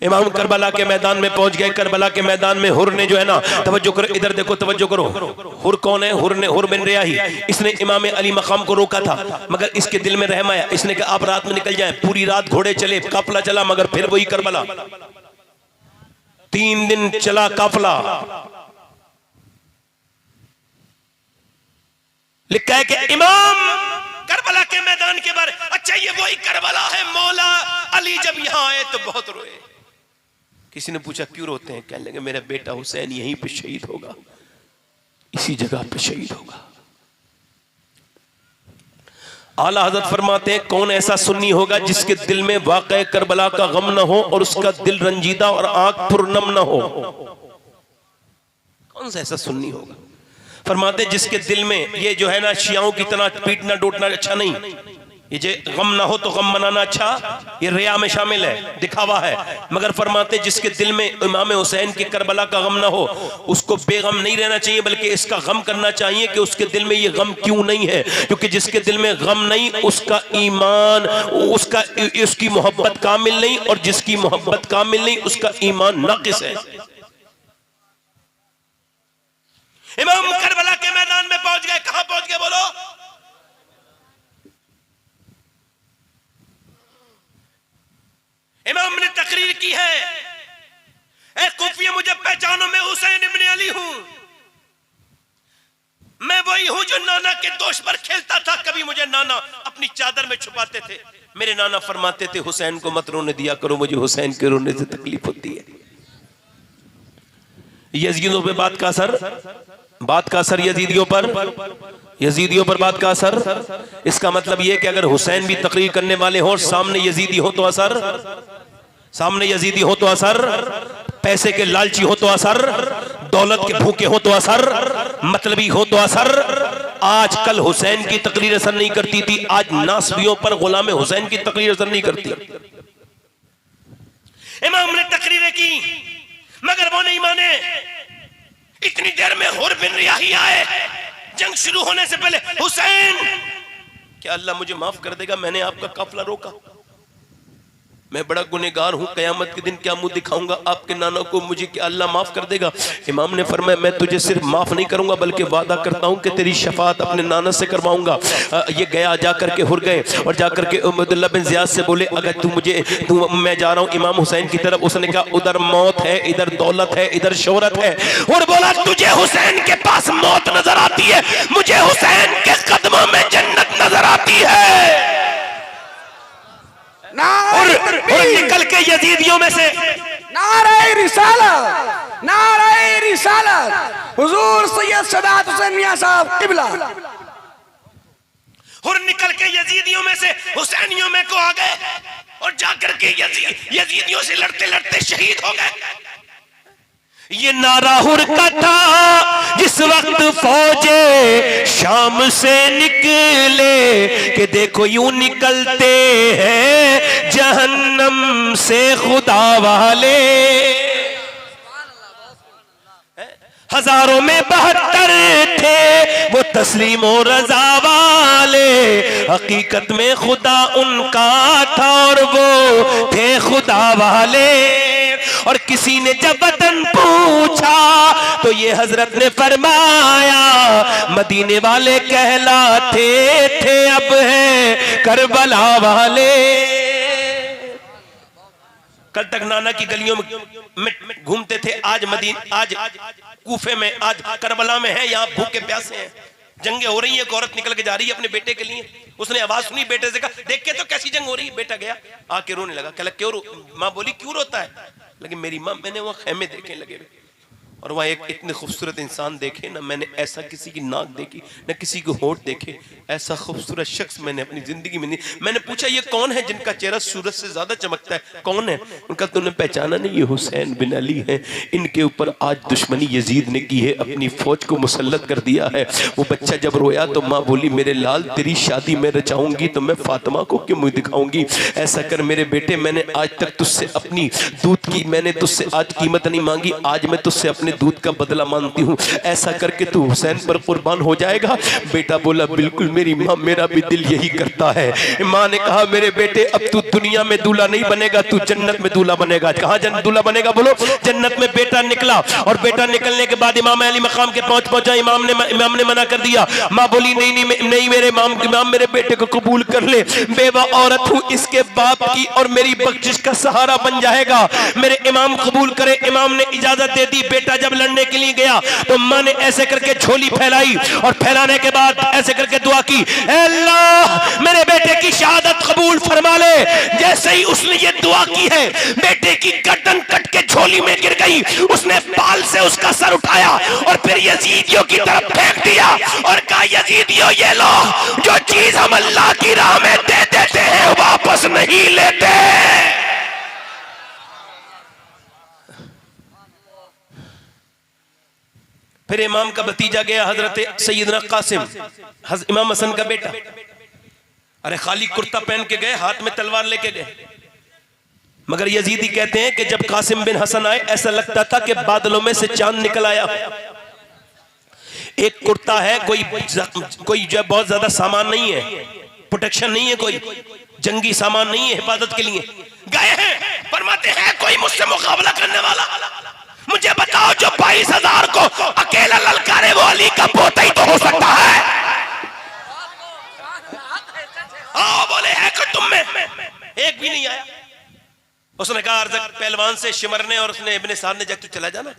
इमाम करबला के मैदान में पहुंच गए। करबला के मैदान में हुर ने जो है ना, तवज्जो करो, इधर देखो, तवज्जो करो। हुर कौन है? हुर बिन रियाही। इसने इमाम अली मकाम को रोका था, मगर इसके दिल में रहम आया। इसने कहा आप रात में निकल जाएं। पूरी रात घोड़े चले, काफिला चला, मगर फिर वही करबला। 3 दिन चला काफिला। लिखा है कि इमाम करबला के मैदान के बारे, अच्छा ये वही करबला है, मौला अली जब यहां आए तो बहुत रोए। किसी ने पूछा क्यों रोते हैं? कहने लगे मेरा बेटा हुसैन यहीं पे शहीद होगा, इसी जगह पे शहीद होगा। आला हजरत फरमाते हैं कौन ऐसा सुन्नी होगा जिसके दिल में वाक़या करबला का गम न हो और उसका दिल रंजीदा और आंख पुरनम न हो? कौन सा ऐसा सुन्नी होगा? फरमाते जिसके दिल में ये जो है ना शियाओं की तरह पीटना डोटना अच्छा नहीं, ये जो गम ना हो तो गम मनाना अच्छा, ये रिया में शामिल है, दिखावा है। मगर फरमाते जिसके दिल में इमाम हुसैन की करबला का गम ना हो, उसको बेगम नहीं रहना चाहिए, बल्कि इसका गम करना चाहिए कि उसके दिल में ये गम क्यों नहीं है। क्योंकि जिसके दिल में गम नहीं, उसका ईमान, उसकी मोहब्बत कामिल नहीं, और जिसकी मोहब्बत कामिल नहीं, उसका ईमान नाकिस है। इमाम करबला के मैदान में पहुंच गए। कहां पहुंच गए बोलो? इमाम ने तकरीर की है, ए कुफिया मुझे पहचानो, मैं हुसैन इब्न अली हूं। मैं वही हूं जो नाना के दोष पर खेलता था। कभी मुझे नाना अपनी चादर में छुपाते थे। मेरे नाना फरमाते थे हुसैन को मत रोने दिया करो, मुझे हुसैन के रोने से तकलीफ होती है। यजीदियों पे बात का असर यजीदियों पर बात का असर। इसका मतलब यह कि अगर हुसैन भी तकरीर करने वाले हो, सामने यजीदी हो तो असर, पैसे के लालची हो तो असर, दौलत के भूखे हो तो असर, मतलबी हो तो असर। आज कल हुसैन की तकरीर असर नहीं करती थी, आज नासबियों पर गुलाम हुसैन की तकरीर असर नहीं करती। इमाम ने तकरीरें की, मगर वो नहीं माने। इतनी देर में हुर बिन रियाही आए। जंग शुरू होने से पहले, हुसैन क्या अल्लाह मुझे माफ कर देगा, मैंने आपका काफिला रोका, मैं बड़ा गुनहगार हूं, कयामत के दिन क्या मुंह दिखाऊंगा आपके नाना को, मुझे क्या अल्लाह माफ कर देगा? इमाम ने फरमाया मैं तुझे सिर्फ माफ नहीं करूंगा, बल्कि वादा करता हूं कि तेरी शफात अपने नाना से करवाऊंगा। ये गया, जाकर के हुर गए और जाकर के अब्दुल्ला बिन ज़ियाद से बोले अगर मैं जा रहा हूं इमाम हुसैन की तरफ। उसने कहा उधर मौत है, इधर दौलत है, इधर शोहरत है। और बोला तुझे हुसैन के पास मौत नजर आती है, मुझे हुसैन के कदमों में जन्नत नजर आती है। और निकल के यजीदियों में से नारे रिसालत हुजूर सैयद सदात हुसैन मियां साहब क़िबला। और निकल के यजीदियों में से हुसैनियों में को आ गए और जाकर के यजीदियों से लड़ते लड़ते शहीद हो गए। ये नारा हुर का था जिस वक्त फौजे शाम से निकले कि देखो यूं निकलते हैं जहन्नम से खुदा वाले। हजारों में 72 थे वो तस्लीम और रजा वाले, हकीकत में खुदा उनका था और वो थे खुदा वाले। और किसी ने जब वतन पूछा तो ये हजरत ने फरमाया मदीने वाले कहलाते थे, अब है करबला वाले। कल तक नाना की गलियों में घूमते थे, आज कूफे में, आज करबला में है, यहाँ भूखे प्यासे हैं, जंगे हो रही है। एक औरत निकल के जा रही है अपने बेटे के लिए, उसने आवाज सुनी, बेटे से कहा देख के तो कैसी जंग हो रही है। बेटा गया, आके रोने लगा। कहला क्यों माँ बोली क्यों रोता है? लेकिन मेरी माँ, मैंने वहाँ खेमे देखे लगे और वहाँ एक इतने खूबसूरत इंसान देखे ना, मैंने ऐसा किसी की नाक देखी ना किसी को होठ देखे, ऐसा खूबसूरत शख्स मैंने अपनी जिंदगी में नहीं। मैंने पूछा ये कौन है जिनका चेहरा सूरज से ज्यादा चमकता है, कौन है? उनका तुमने पहचाना नहीं? ये हुसैन बिन अली है। इनके ऊपर आज दुश्मनी यजीद ने की है, अपनी फौज को मुसल्लत कर दिया है। वो बच्चा जब रोया तो माँ बोली मेरे लाल तेरी शादी मैं रचाऊंगी तो मैं फातिमा को क्यों मुंह दिखाऊंगी? ऐसा कर मेरे बेटे, मैंने आज तक तुझसे अपनी दूध की मैंने तुझसे आज कीमत नहीं मांगी, आज मैं तुझसे अपने अपने दूध का बदला मांगती हूँ, ऐसा करके तू हुसैन पर कुर्बान हो जाएगा। बेटा बोला बिल्कुल मेरी माँ, मेरा भी दिल यही करता है। माँ ने कहा मेरे बेटे अब तू दुनिया में दूल्हा नहीं बनेगा, तू जन्नत में दूल्हा बनेगा। कहाँ जन्नत दूल्हा बनेगा, बोलो जन्नत में। बेटा निकला और बेटा निकलने के बाद इमाम अली मकाम के पहुंचा। इमाम ने मना कर दिया। माँ बोली नहीं मेरे इमाम मेरे बेटे को कबूल कर ले, बेवा औरत हूँ, इसके बाप की और मेरी बख्शिश का सहारा बन जाएगा, मेरे इमाम कबूल करे। इमाम ने इजाजत दे दी। बेटा जब लड़ने के लिए गया तो माँ ने ऐसे करके झोली फैलाई और फैलाने के बाद ऐसे करके दुआ की, अल्लाह मेरे बेटे की शहादत कबूल फरमा ले। जैसे ही उसने ये दुआ की है, बेटे की गर्दन कट के झोली में गिर गई। उसने बाल से उसका सर उठाया और फिर यजीदियों की तरफ फेंक दिया और कहा यजीदियों ये लो, जो चीज हम अल्लाह की राह में दे देते हैं वापस नहीं लेते। फिर इमाम का भतीजा गया हजरत सैयदना कासिम, इमाम हसन का बेटा। अरे खाली कुर्ता पहन के गए, हाथ में तलवार लेके गए। मगर यजीदी कहते हैं कि जब कासिम बिन हसन आए ऐसा लगता था कि बादलों में से चांद निकल आया। एक कुर्ता है, कोई जो बहुत ज्यादा सामान नहीं है, प्रोटेक्शन नहीं है, कोई जंगी सामान नहीं है हिफाजत के लिए। गए हैं, फरमाते हैं कोई मुझसे मुकाबला करने वाला, मुझे बताओ जो 22,000 को अकेला ललकारे वो अली का पोता ही तो हो सकता है। आओ बोले है कि तुम में एक भी नहीं आया। उसने कहा अर्जक पहलवान से शिमरने और उसने इब्ने साद ने जब चला जाना।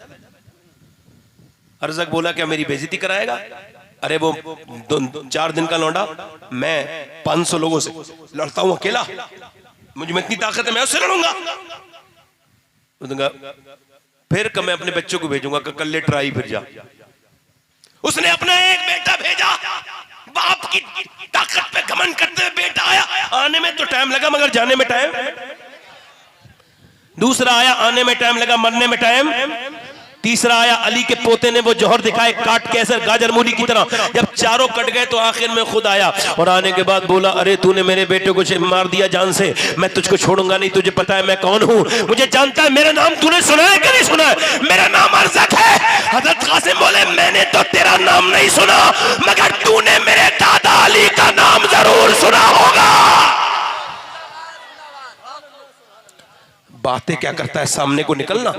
अर्जक बोला क्या मेरी बेइज्जती कराएगा? अरे वो 4 दिन का लौंडा, मैं 500 लोगों से लड़ता हूं अकेला, मुझे में इतनी ताकत है, मैं उससे लड़ूंगा। फिर मैं अपने बच्चों को भेजूंगा कि कल ले ट्राई फिर जा। उसने अपना एक बेटा भेजा, बाप की ताकत पे घमंड करते हुए बेटा आया। आने में तो टाइम लगा मगर जाने में टाइम। दूसरा आया, आने में टाइम लगा, मरने में टाइम। तीसरा आया, अली के पोते ने वो जौहर दिखाए काट के ऐसे गाजर मूली की तरह। जब चारों कट गए तो आखिर में खुद आया और आने के बाद बोला अरे तूने मेरे बेटे को मार दिया जान से, मैं तुझको छोड़ूंगा नहीं, तुझे पता है मैं कौन हूं, मुझे जानता है, मेरा नाम तूने सुना है कि नहीं सुना है? मेरा नाम अर्जक है। हजरत कासिम बोले मैंने तो तेरा नाम नहीं सुना मगर तूने मेरे दादा अली का नाम जरूर सुना होगा। बातें क्या करता है, सामने को निकलना।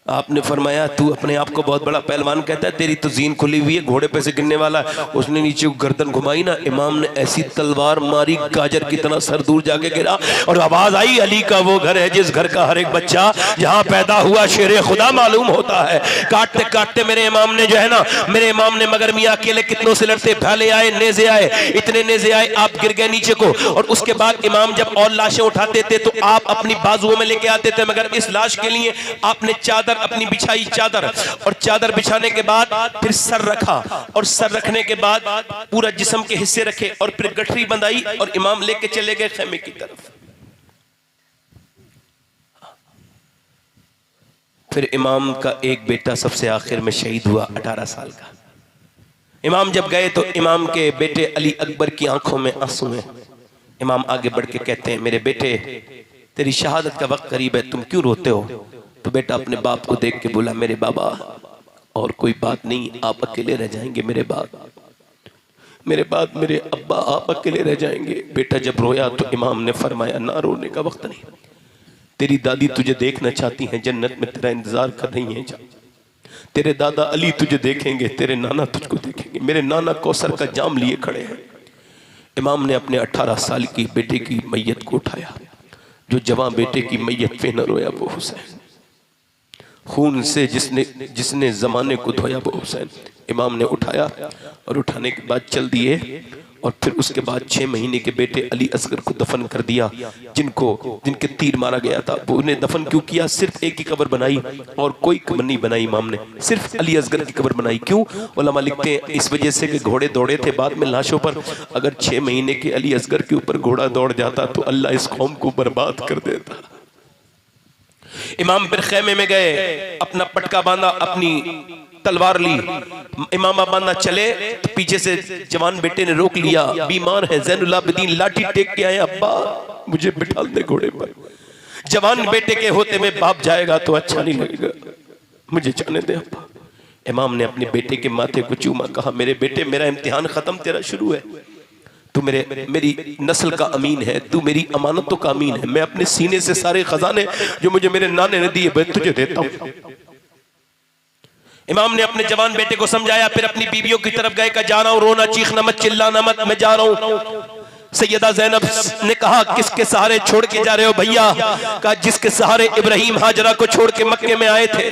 आपने फरमाया तू अपने आप को बहुत बड़ा पहलवान कहता है, तेरी तो जीन खुली हुई है, घोड़े पे से गिरने वाला है। उसने नीचे गर्दन घुमाई ना, इमाम ने ऐसी तलवार मारी गाजर की तरह सर दूर जाके गिरा और आवाज आई अली का वो घर है जिस घर का हर एक बच्चा जहां पैदा हुआ शेरे खुदा मालूम होता है। काटते काटते मेरे इमाम ने जो है ना, मेरे इमाम ने मगर मियाँ अकेले कितनों से लड़ते, भाले आए, नेजे आए, इतने नेजे आए आप गिर गए नीचे को। और उसके बाद इमाम जब और लाशें उठाते थे तो आप अपनी बाजुओं में लेके आते थे, मगर इस लाश के लिए आपने चादर अपनी बिछाई, चादर, और चादर बिछाने के बाद फिर सर रखा और सर रखने के बाद पूरा जिस्म के हिस्से रखे और फिर गठरी बंधाई और इमाम लेके चले गए खेमे की तरफ। फिर इमाम का एक बेटा सबसे आखिर में शहीद हुआ 18 साल का। इमाम जब गए तो इमाम के बेटे अली अकबर की आंखों में आंसू हैं। इमाम आगे बढ़ के कहते हैं मेरे बेटे तेरी शहादत का वक्त करीब है, तुम क्यों रोते हो? तो बेटा अपने बाप को देख के बोला मेरे बाबा और कोई बात नहीं, आप अकेले रह जाएंगे, मेरे बाद मेरे अब्बा आप अकेले रह जाएंगे। बेटा जब रोया तो इमाम ने फरमाया ना रोने का वक्त नहीं, तेरी दादी तुझे देखना चाहती हैं, जन्नत में तेरा इंतजार कर रही हैं, तेरे दादा अली तुझे देखेंगे, तेरे नाना तुझको देखेंगे, मेरे नाना कौसर का जाम लिए खड़े हैं। इमाम ने अपने 18 साल की बेटे की मैयत को उठाया। जो जवान बेटे की मैयत पे न रोया वो हुसैन, खून से जिसने जमाने को धोया वो हुसैन। इमाम ने उठाया और उठाने के बाद चल दिए और फिर उसके बाद 6 महीने के बेटे अली असगर को दफन कर दिया, जिनके तीर मारा गया था। वो उन्हें दफन क्यों किया? सिर्फ एक ही कब्र बनाई और कोई कब्र नहीं बनाई इमाम ने, सिर्फ अली असगर की कब्र बनाई। क्यों? उलमा लिखते हैं इस वजह से कि घोड़े दौड़े थे बाद में लाशों पर, अगर 6 महीने के अली असगर के ऊपर घोड़ा दौड़ जाता तो अल्लाह इस कौम को बर्बाद कर देता। इमाम फिर खेमे में गए, अपना पटका बांधा, अपनी तलवार ली, इमामा बांधा चले तो पीछे से जवान बेटे ने रोक लिया, बीमार है ज़ैनुल आबिदीन, लाठी टेक के आए, अब्बा मुझे बिठा दे घोड़े पर। जवान बेटे के होते में बाप जाएगा तो अच्छा नहीं लगेगा। मुझे जाने दे अब्बा। इमाम ने अपने बेटे के माथे को चूमा, कहा मेरे बेटे मेरा इम्तिहान खत्म, तेरा शुरू है। तू मेरी नस्ल का अमीन है, तू मेरी अमानतों का अमीन है। मैं अपने सीने से सारे खजाने जो मुझे मेरे नाने ने दिए मैं तुझे देता हूं। इमाम ने अपने जवान बेटे को समझाया, फिर अपनी बीवियों की तरफ गए, का जा रहा हूं, रोना चीखना मत, चिल्लाना मत, मैं जा रहा हूं। सैयदा ज़ैनब ने कहा किसके सहारे छोड़ के जा रहे हो भैया? कहा जिसके सहारे इब्राहिम हाजरा को छोड़ के मक्के में आए थे,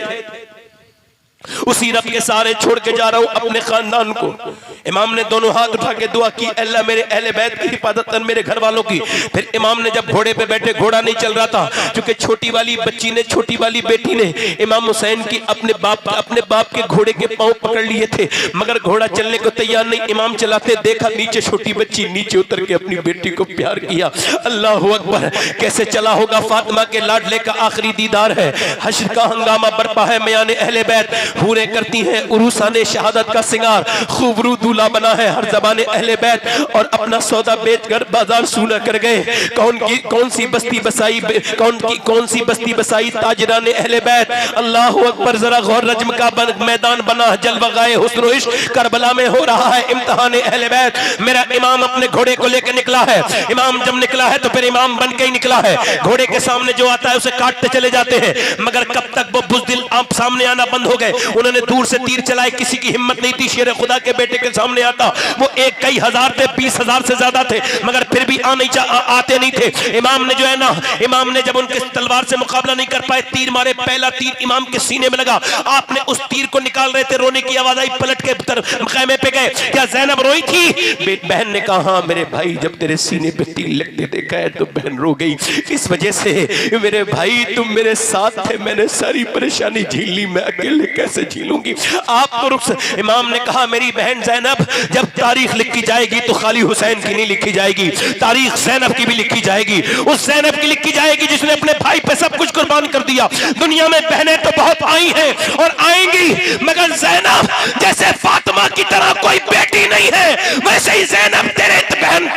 उसी रब के सहारे छोड़ के जा रहा हूं अपने खानदान को। इमाम ने दोनों हाथ उठा के दुआ की, अल्लाह मेरे अहले बैत की हिफाजत कर, मेरे घर वालों की। फिर इमाम ने जब घोड़े पे बैठे, घोड़ा नहीं चल रहा था क्योंकि छोटी वाली बच्ची ने, छोटी वाली बेटी ने इमाम हुसैन की अपने बाप के घोड़े के पांव पकड़ लिए थे, मगर घोड़ा चलने को तैयार नहीं। इमाम चलाते देखा, नीचे छोटी बच्ची नीचे उतर के अपनी बेटी को प्यार किया। अल्लाह अकबर, कैसे चला होगा? फातिमा के लाडले का आखिरी दीदार है, हश्र का हंगामा बरपा है, मयाने अहले बैत पूरे करती हैं उरूसाने शहादत का सिंगार, खूबरू दूल्हा बना है हर ज़बाने अहले बैत, और अपना सौदा बेचकर बाजार सूना कर गए। कौन सी बस्ती बसाई ताजराने अहले बैत। अल्लाह अकबर, जरा गौर, रज्म का मैदान बना, जलवा गाए हुस्न इश्क करबला में हो रहा है इम्तिहान अहले बैत। मेरा इमाम अपने घोड़े को लेकर निकला है। इमाम जब निकला है तो फिर इमाम बन के ही निकला है। घोड़े के सामने जो आता है उसे काटते चले जाते हैं, मगर कब तक वो बुज़दिल आप सामने आना बंद हो गए। उन्होंने दूर से तीर चलाए, किसी की हिम्मत नहीं थी शेर खुदा के बेटे के सामने आता। वो एक कई हजार थे, 20,000 से ज्यादा थे, मगर फिर भी आते नहीं थे। इमाम ने जो है ना, इमाम ने जब उनके तलवार से मुकाबला नहीं कर पाए, तीर मारे। पहला तीर इमाम के सीने में लगा। आपने उस तीर को निकाल रहे थे, रोने की आवाज आई, पलट के खैमे पे गए। क्या ज़ैनब रोई थी? बहन ने कहा हाँ मेरे भाई, जब तेरे सीने पे तीर लगते देखा है तो बहन रो गई। इस वजह से मेरे भाई तुम मेरे साथ थे, मैंने सारी परेशानी झेल ली, मैं अकेले कैसे झेलूंगी? आप तो रुक। इमाम ने कहा मेरी बहन ज़ैनब, जब तारीख लिखी जाएगी तो खाली हुसैन की नहीं लिखी जाएगी, तारीख ज़ैनब की भी लिखी जाएगी। उस ज़ैनब की लिखी जाएगी जिसने अपने भाई पे सब कुछ कुर्बान कर दिया। दुनिया में बहनें तो बहुत आई हैं और आएंगी, मगर ज़ैनब जैसे फातिमा की तरह कोई बेटी नहीं है, वैसे ही ज़ैनब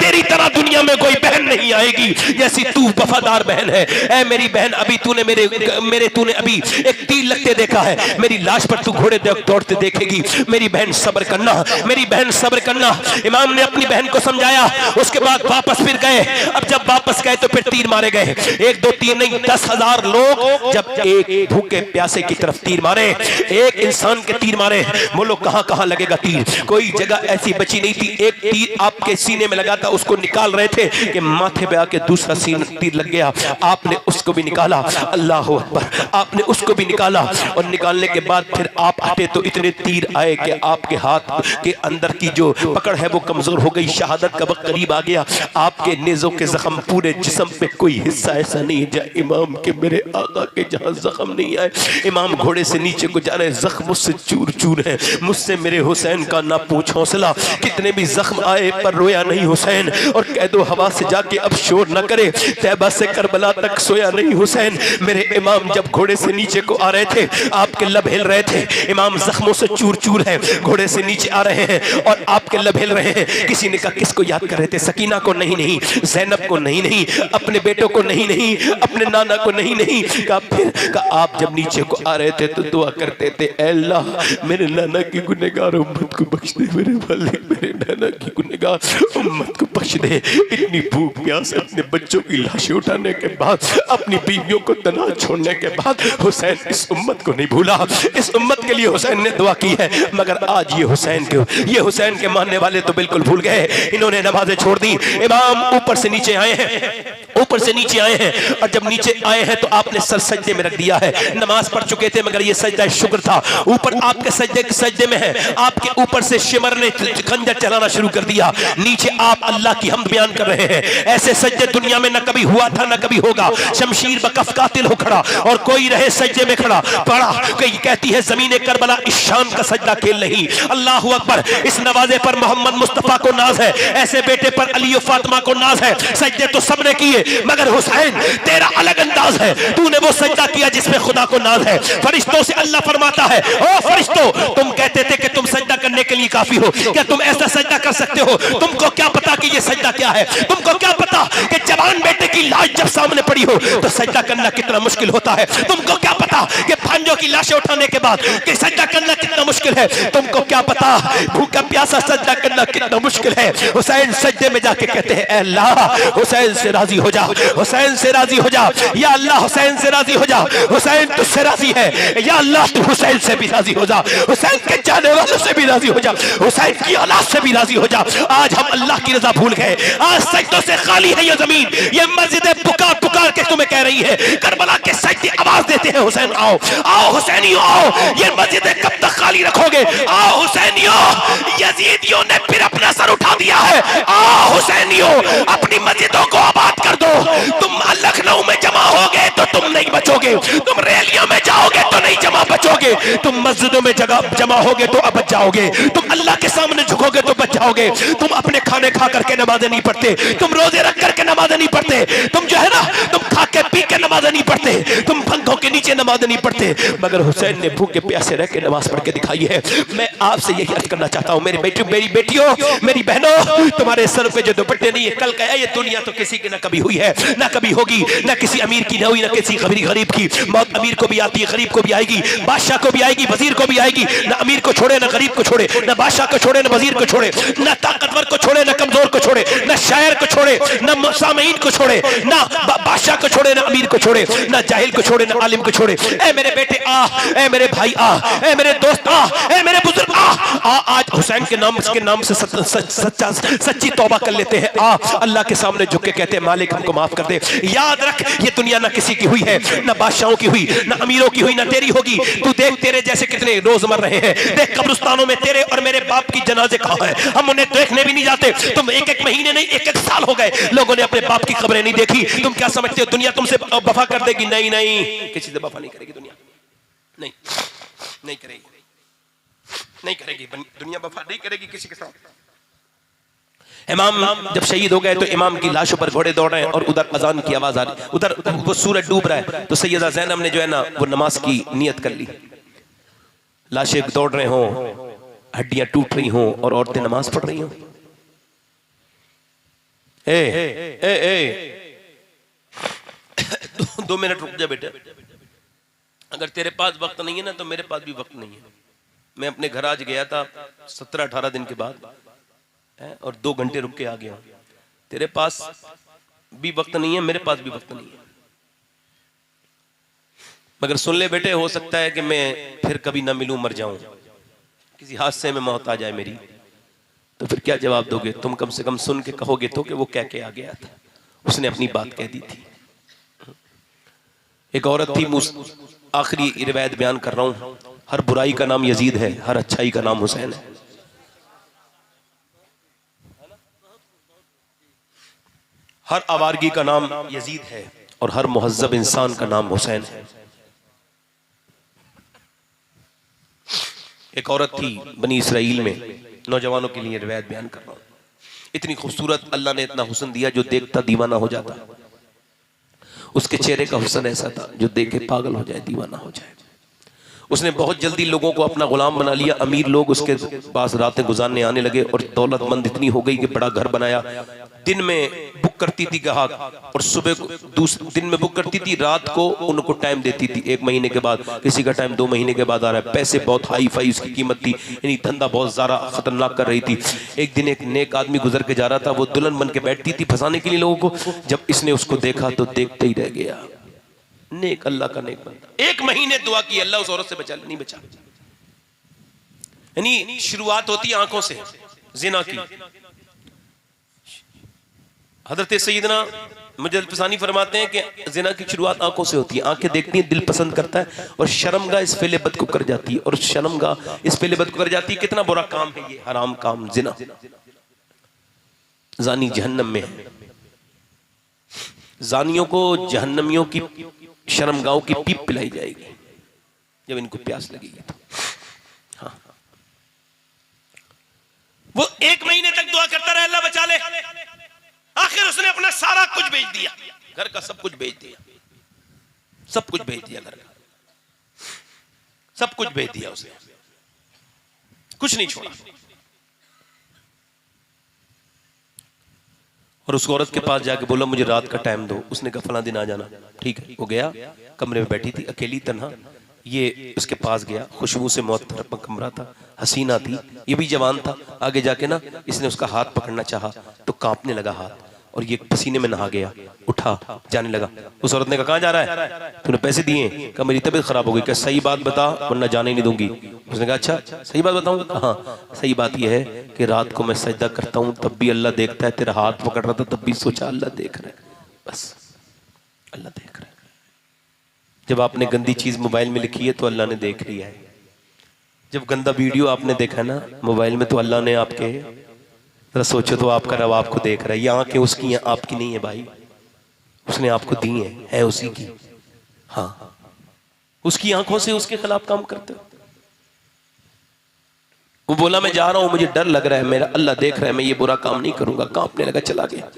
तेरी तरह दुनिया में कोई बहन नहीं आएगी जैसी तू वफादार बहन है। ऐ मेरी बहन, अभी तूने तूने अभी एक तीर लगते देखा है, मेरी लाश पर तू घोड़े दौड़ते देखेगी। मेरी बहन सब्र करना, मेरी बहन सब्र करना। इमाम ने अपनी बहन को समझाया। उसके बाद वापस फिर गए। अब जब वापस गए तो फिर तीर मारे गए, 1-2 तीर नहीं, 10,000 लोग जब एक भूखे प्यासे की तरफ तीर मारे, एक इंसान के तीर मारे, वो लोग कहां लगेगा तीर, कोई जगह ऐसी बची नहीं थी। एक तीर आपके सीने में लगा था, उसको निकाल रहे थे कि माथे पे आके दूसरा तीर लग गया। आपने उसको भी निकाला, अल्लाह अकबर, आपने उसको भी निकाला, और निकालने के बाद फिर आप हटे तो इतने तीर आए कि आपके हाथ के अंदर की जो पकड़ है वो कमजोर हो गई। शहादत का वक्त करीब आ गया। आपके नेज़ों के जख्म, पूरे जिस्म पे कोई हिस्सा ऐसा नहीं है जहाँ इमाम के, मेरे आका के, जहाँ जख्म नहीं आए। इमाम घोड़े से नीचे को जा रहे, जख्म मुझसे चूर चूर है, मुझसे मेरे हुसैन का ना पूछ हौसला। कितने भी जख्म आए पर रोया नहीं हुसैन, और कह दो हवा से जाके अब शोर न करे, तैबा से करबला तक सोया नहीं हुसैन। मेरे इमाम जब घोड़े से नीचे को आ रहे थे, आपके लब हिल रहे थे, इमाम जख्मों से चूर चूर है, घोड़े से नीचे आ रहे हैं और आपके लब हिल रहे हैं। किसी ने कहा किसको याद कर रहे थे? सकीना को नहीं, ज़ैनब को नहीं, अपने बेटों को नहीं, अपने नाना को नहीं। कहा फिर आप जब नीचे को आ रहे थे तो दुआ करते थे, अल्लाह मेरे नाना की गुनहगार उम्मत को बख्श दे, मेरे वाले मेरे नाना की गुनहगार उम्मत को बख्श दे। इतनी भूख प्यास, अपने बच्चों की लाशें उठाने के बाद, अपनी बीवियों को तना छोड़ने के बाद हुसैन इस उम्मत को नहीं भूला। इस उम्मत के लिए हुसैन ने दुआ की है, मगर आज ये हुसैन के मानने वाले तो बिल्कुल भूल गए। इन्होंने नमाजें छोड़ दी। इमाम ऊपर से नीचे आए हैं, और जब नीचे आए हैं तो आपने सर सजदे में रख दिया है। नमाज पढ़ चुके थे मगर ये सजदा शुक्र था। ऊपर आपके सजदे में है, आपके ऊपर से शिमर ने खंजर चलाना शुरू कर दिया। नीचे आप अल्लाह की हम्द बयान कर रहे हैं। ऐसे सजदे दुनिया में न कभी हुआ था न कभी होगा। शमशीर बकफ कातिल हो खड़ा, और कोई रहे सजदे में खड़ा। पढ़ा कई कहती है जमीन करबला इस शान का सजदा खेल नहीं। अल्लाह अकबर। इस नवाजे पर मोहम्मद मुस्तफा को नाज है, ऐसे बेटे पर अली और फातिमा को नाज है। सजदे तो सबने किए, मगर हुसैन तेरा अलग अंदाज है। तूने वो सजदा किया जिसमें खुदा को नाज है। फरिश्तों से अल्लाह फरमाता है, ओ फरिश्तों, तुम कहते थे कि तुम सजदा करने करने के लिए काफी हो? क्या तुम ऐसा सजदा कर सकते हो? तुमको क्या पता कि ये सजदा क्या है? तुमको क्या पता कि जवान बेटे की लाश जब सामने पड़ी हो तो सजदा करना कितना मुश्किल होता है? तुमको क्या पता कि भांजों की लाशें उठाने के बाद कि सजदा करना कितना मुश्किल है? तुमको क्या पता भूखा प्यासा सजदा करना कितना मुश्किल है? हुसैन सजदे में जाके कहते हैं, अल्लाह हुसैन से राजी हो जा, हुसैन से राजी हो जा, या अल्लाह हुसैन से राजी हो जा, हुसैन तुझसे राजी है, या अल्लाह तू हुसैन से भी राजी हो जा, हुसैन के जाने वालों से भी राजी हो जा, हुसैन की औलाद से भी राजी हो जा। आज हम अल्लाह की रजा भूल गए, आज सजदों से खाली है ये जमीन, ये मस्जिदें पुकार पुकार के तुम्हें कह रही है, करबला के सजदे आवाज देते हैं, हुसैन आओ, आओ हुसैनियों आओ। ये मस्जिदें कब तक खाली रखोगे? आओ हुसैनियों, यजीदियों ने फिर अपना सर उठा दिया है, आओ हुसैनियों अपनी मस्जिदों को आबाद कर दो। तुम लखनऊ में जमा होगे तो तुम नहीं बचोगे, तुम रैलियों में जाओगे तो नहीं बचोगे, तुम मस्जिदों में जमा होगे तो अब बच जाओगे, तुम अल्लाह के सामने झुकोगे तो बच जाओगे। तुम अपने खाने खा करके नमाज़ें नहीं पढ़ते, तुम रोजे रख करके नमाज़ें नहीं पढ़ते, तुम जो है ना तुम खा के पी के नमाज़ें नहीं पढ़ते, तुम पंखों के नीचे नमाज़ें नहीं पढ़ते, मगर हुसैन ने भूखे प्यासे रह के नमाज पढ़ के दिखाई है। मैं आपसे यही अर्ज करना चाहता हूँ, मेरी बेटियों, मेरी बहनों, तुम्हारे सर पे जो दुपट्टे नहीं है, कल का ये दुनिया तो किसी की ना कभी हुई है ना कभी होगी, ना किसी अमीर की ना हुई, ना किसी गरीब की। मौत अमीर को भी आती है, गरीब को भी आएगी, बादशाह को भी आएगी, वजीर को भी आएगी। ना अमीर को छोड़े, ना गरीब को छोड़े, ना बादशाह को छोड़े, ना वजीर को छोड़े, ना ताकतवर को छोड़े, ना कमजोर को छोड़े, ना शायर को छोड़े, ना सामीन को छोड़े, ना बादशाह को छोड़े, ना अमीर को छोड़े, ना जाहिल को छोड़े, ना आलिम को छोड़े। ए मेरे बेटे आ, ए मेरे भाई आ, ए मेरे दोस्त आ, ए मेरे बुजुर्ग आ, आज हुसैन के नाम से सच्ची तौबा कर लेते हैं। आ अल्लाह के सामने झुक के कहते हैं, मालिक हमको माफ कर दे। याद रख ये दुनिया ना किसी की हुई है, ना बादशाहों की हुई, ना अमीरों की हुई, ना तेरी होगी। तू देख तेरे जैसे कितने रोज मर रहे हैं, देख कब्रिस्तानों में तेरे और मेरे बाप की जनाजे कहाँ है, हम उन्हें देखने भी नहीं जाते। तुम एक महीने नहीं, एक साल हो गए लोगों ने अपने बाप की खबरें नहीं देखी। तुम क्या समझते हो दुनिया तुमसे वफा कर देगी? नहीं नहीं, किसी से वफा नहीं करेगी दुनिया, नहीं नहीं करेगी, नहीं करेगी दुनिया, वफा नहीं करेगी किसी के साथ। इमाम जब शहीद हो गए तो इमाम की लाशों पर घोड़े दौड़ रहे हैं और उधर अजान की आवाज आ रही, उधर वो सूरज डूब रहा है, तो सैयदा ज़ैनब ने जो है ना वो नमाज की नियत कर ली। लाशें दौड़ रहे हों, हड्डियां टूट रही हों और औरतें नमाज पढ़ रही हों। दो मिनट रुक जा बेटे, अगर तेरे पास वक्त नहीं है ना तो मेरे पास भी वक्त नहीं है। मैं अपने घर आज गया था 17-18 दिन के बाद और 2 घंटे रुक के आ गया। तेरे पास भी वक्त नहीं है, मेरे पास भी वक्त नहीं है, मगर सुन ले बेटे, हो सकता है कि मैं फिर कभी ना मिलूं, मर जाऊं, किसी हादसे में मौत आ जाए मेरी, तो फिर क्या जवाब दोगे? तुम कम से कम सुन के कहोगे तो कि वो कह के आ गया था, उसने अपनी बात कह दी थी। एक औरत थी, आखिरी रिवायत बयान कर रहा हूं, हर बुराई का नाम यजीद है, हर अच्छाई का नाम हुसैन है। हर आवारगी का नाम यजीद है और हर मुहज्जब इंसान का नाम हुसैन है। एक औरत थी बनी इसराइल में, नौजवानों के लिए रिवायत बयान कर रहा हूं, इतनी खूबसूरत, अल्लाह ने इतना हुस्न दिया जो देखता दीवाना हो जाता। उसके चेहरे का हुस्न ऐसा था जो देखे पागल हो जाए, दीवाना हो जाए। उसने बहुत जल्दी लोगों को अपना गुलाम बना लिया। अमीर लोग उसके पास रातें गुजारने आने लगे और दौलतमंद इतनी हो गई कि बड़ा घर बनाया। दिन में बुक करती थी ग्राहक और सुबह दूसरे दिन में बुक करती थी, रात को उनको टाइम देती थी। 1 महीने के बाद, किसी का टाइम 2 महीने के बाद आ रहा है। पैसे बहुत हाई फाई उसकी कीमत थी, यानी धंधा बहुत ज़्यादा खतरनाक कर रही थी। एक दिन एक नेक आदमी गुजर के जा रहा था, वो दुल्हन बन के बैठती थी फंसाने के लिए लोगों को। जब इसने उसको देखा तो देखते ही रह गया। नेक, अल्लाह का नेक बंदा। 1 महीने दुआ की, अल्लाह उस औरत से बचा, नहीं बचा। यानी शुरुआत होती है आंखों से, जिना की। हजरत सैयदना मुजद्दिद फसानी फरमाते हैं कि जिना की शुरुआत आंखों से होती है। आंखें देखती हैं, दिल पसंद करता है और शर्मगाह इस फेले बद को कर जाती है, और शर्मगाह इस फेले बद को कर जाती है। कितना बुरा काम है ये, हराम काम जिना। जानी जहन्नम में है। जानियों को जहन्नमियों की शर्मगाहों की पीप पिलाई जाएगी जब इनको प्यास लगेगी तो। हाँ, वो 1 महीने तक दुआ करता रहा, अल्लाह बचा ले। आखिर उसने अपना सारा कुछ बेच दिया, घर का सब कुछ बेच दिया, सब कुछ बेच दिया, घर का सब कुछ बेच दिया उसने। कुछ नहीं छोड़ा। और उस औरत के पास जाके बोला मुझे रात का टाइम दो। उसने कहा फला दिन आ जाना। ठीक है, वो गया, कमरे में बैठी थी अकेली तन्हा। ये उसके पास गया, खुशबू से मौत भरा कमरा था, हसीना थी, ये भी जवान था। आगे जाके ना इसने उसका हाथ पकड़ना चाहा तो कांपने लगा हाथ, और ये पसीने में नहा गया, उठा जाने लगा। उस औरत ने कहा कहाँ जा रहा है, तूने पैसे दिए? कहा मेरी तबीयत खराब हो गई। क्या सही बात बता वरना जाने नहीं दूंगी। उसने कहा अच्छा सही बात बताऊं? हाँ सही बात यह है कि रात को मैं सजदा करता हूँ तब भी अल्लाह देखता है, तेरा हाथ पकड़ रहा था तब भी सोचा अल्लाह देख रहा है, बस अल्लाह देख रहा है। जब आपने गंदी चीज मोबाइल में लिखी है तो अल्लाह ने देख लिया है। जब गंदा वीडियो आपने देखा ना मोबाइल में तो अल्लाह ने आपके, जरा सोचो तो आपका रब आपको देख रहा है। ये आंखें उसकी हैं, आपकी नहीं है भाई, उसने आपको दी है उसी की। हाँ, उसकी आंखों से उसके खिलाफ काम करते हो। वो बोला मैं जा रहा हूं, मुझे डर लग रहा है, मेरा अल्लाह देख रहा है, मैं ये बुरा काम नहीं करूंगा। कांपने लगा, चला गया।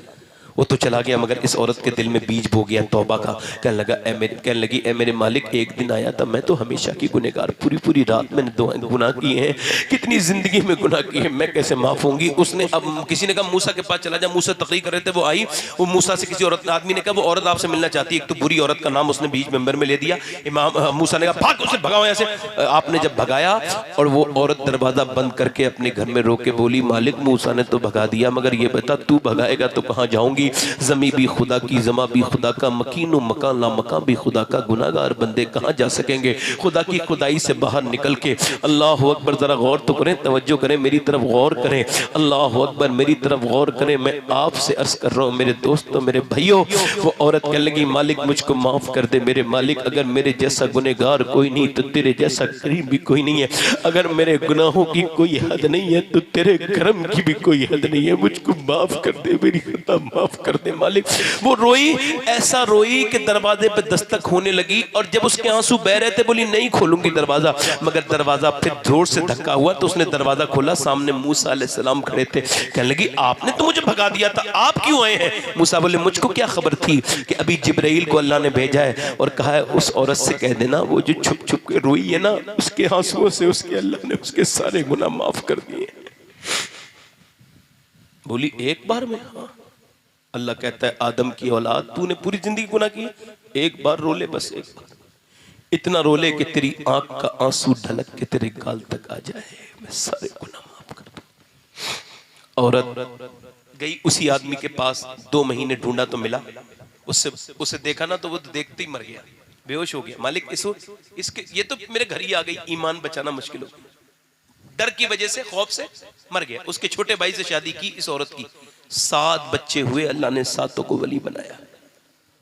वो तो चला गया मगर इस औरत के दिल में बीज बो गया तौबा का। कहने लगी ए मेरे मालिक, एक दिन आया था, मैं तो हमेशा की गुनहगार, पूरी पूरी रात मैंने गुनाह किए हैं, कितनी जिंदगी में गुनाह किए हैं, मैं कैसे माफ होंगी। उसने अब किसी ने कहा मूसा के पास चला जा। मूसा तकरीर कर रहे थे, वो आई, वो मूसा से किसी औरत आदमी ने कहा वो औरत आपसे मिलना चाहती है। एक तो बुरी औरत का नाम उसने बीच मेंबर में ले दिया। इमाम मूसा ने कहा भाग, उसे भगाओ यहाँ से। आपने जब भगाया और वो औरत दरवाजा बंद करके अपने घर में रोके बोली मालिक मूसा ने तो भगा दिया मगर ये बता तू भगाएगा तो कहाँ जाऊंगी। जमी भी खुदा की, जमा भी खुदा का, मकीनो मकान ला मकान भी खुदा का, गुनाहगार बंदे कहाँ जा सकेंगे खुदा की खुदाई से बाहर निकल के। अल्लाह अकबर, जरा गौर तो करें, तवज्जो करें, मेरी तरफ गौर करें। अल्लाह अकबर, मेरी तरफ गौर करें। मैं आपसे अर्ज कर रहा हूँ मेरे दोस्तों, मेरे भाइयों। वो औरत कहने लगी मालिक मुझको माफ कर दे मेरे मालिक, अगर मेरे जैसा गुनहगार कोई नहीं तो तेरे जैसा करीम भी कोई नहीं है। अगर मेरे गुनाहों की कोई हद नहीं है तो तेरे करम की भी कोई हद नहीं है। मुझको माफ कर दे, मेरी खता माफ कर दे मालिक। वो रोई, ऐसा रोई कि दरवाजे पे दस्तक होने लगी और जब उसके आंसू बह रहे थे बोली नहीं खोलूंगी दरवाजा। मगर दरवाजा फिर जोर से धक्का हुआ तो उसने दरवाजा खोला, सामने मूसा अलैहिस्सलाम खड़े थे। कहने लगी आपने तो मुझे भगा दिया था, आप क्यों आए हैं? मूसा बोले मुझको क्या खबर थी कि अभी जिब्राइल को अल्लाह ने भेजा है और कहा है उस औरत से कह देना वो जो छुप छुप के रोई है ना, उसके आंसुओं से उसके अल्लाह ने उसके सारे गुनाह माफ कर दिए। बोली एक बार में? हाँ। अल्लाह कहता है आदम की औलाद तूने पूरी जिंदगी गुनाह की, एक बार रो ले, बस एक बार, इतना रो ले कि तेरी आंख का आंसू ढलक के तेरे गाल तक आ जाए, मैं सारे गुनाह माफ कर दूं। औरत गई उसी आदमी के पास, 2 महीने ढूंढा तो मिला। उससे देखा ना तो वो देखते ही मर गया, बेहोश हो गया। मालिक इसके ये तो मेरे घर ही आ गई, ईमान बचाना मुश्किल हो गया। डर की वजह से, खौफ से मर गया। उसके छोटे भाई से शादी की इस औरत की, 7 बच्चे हुए, अल्लाह ने 7 को वली बनाया।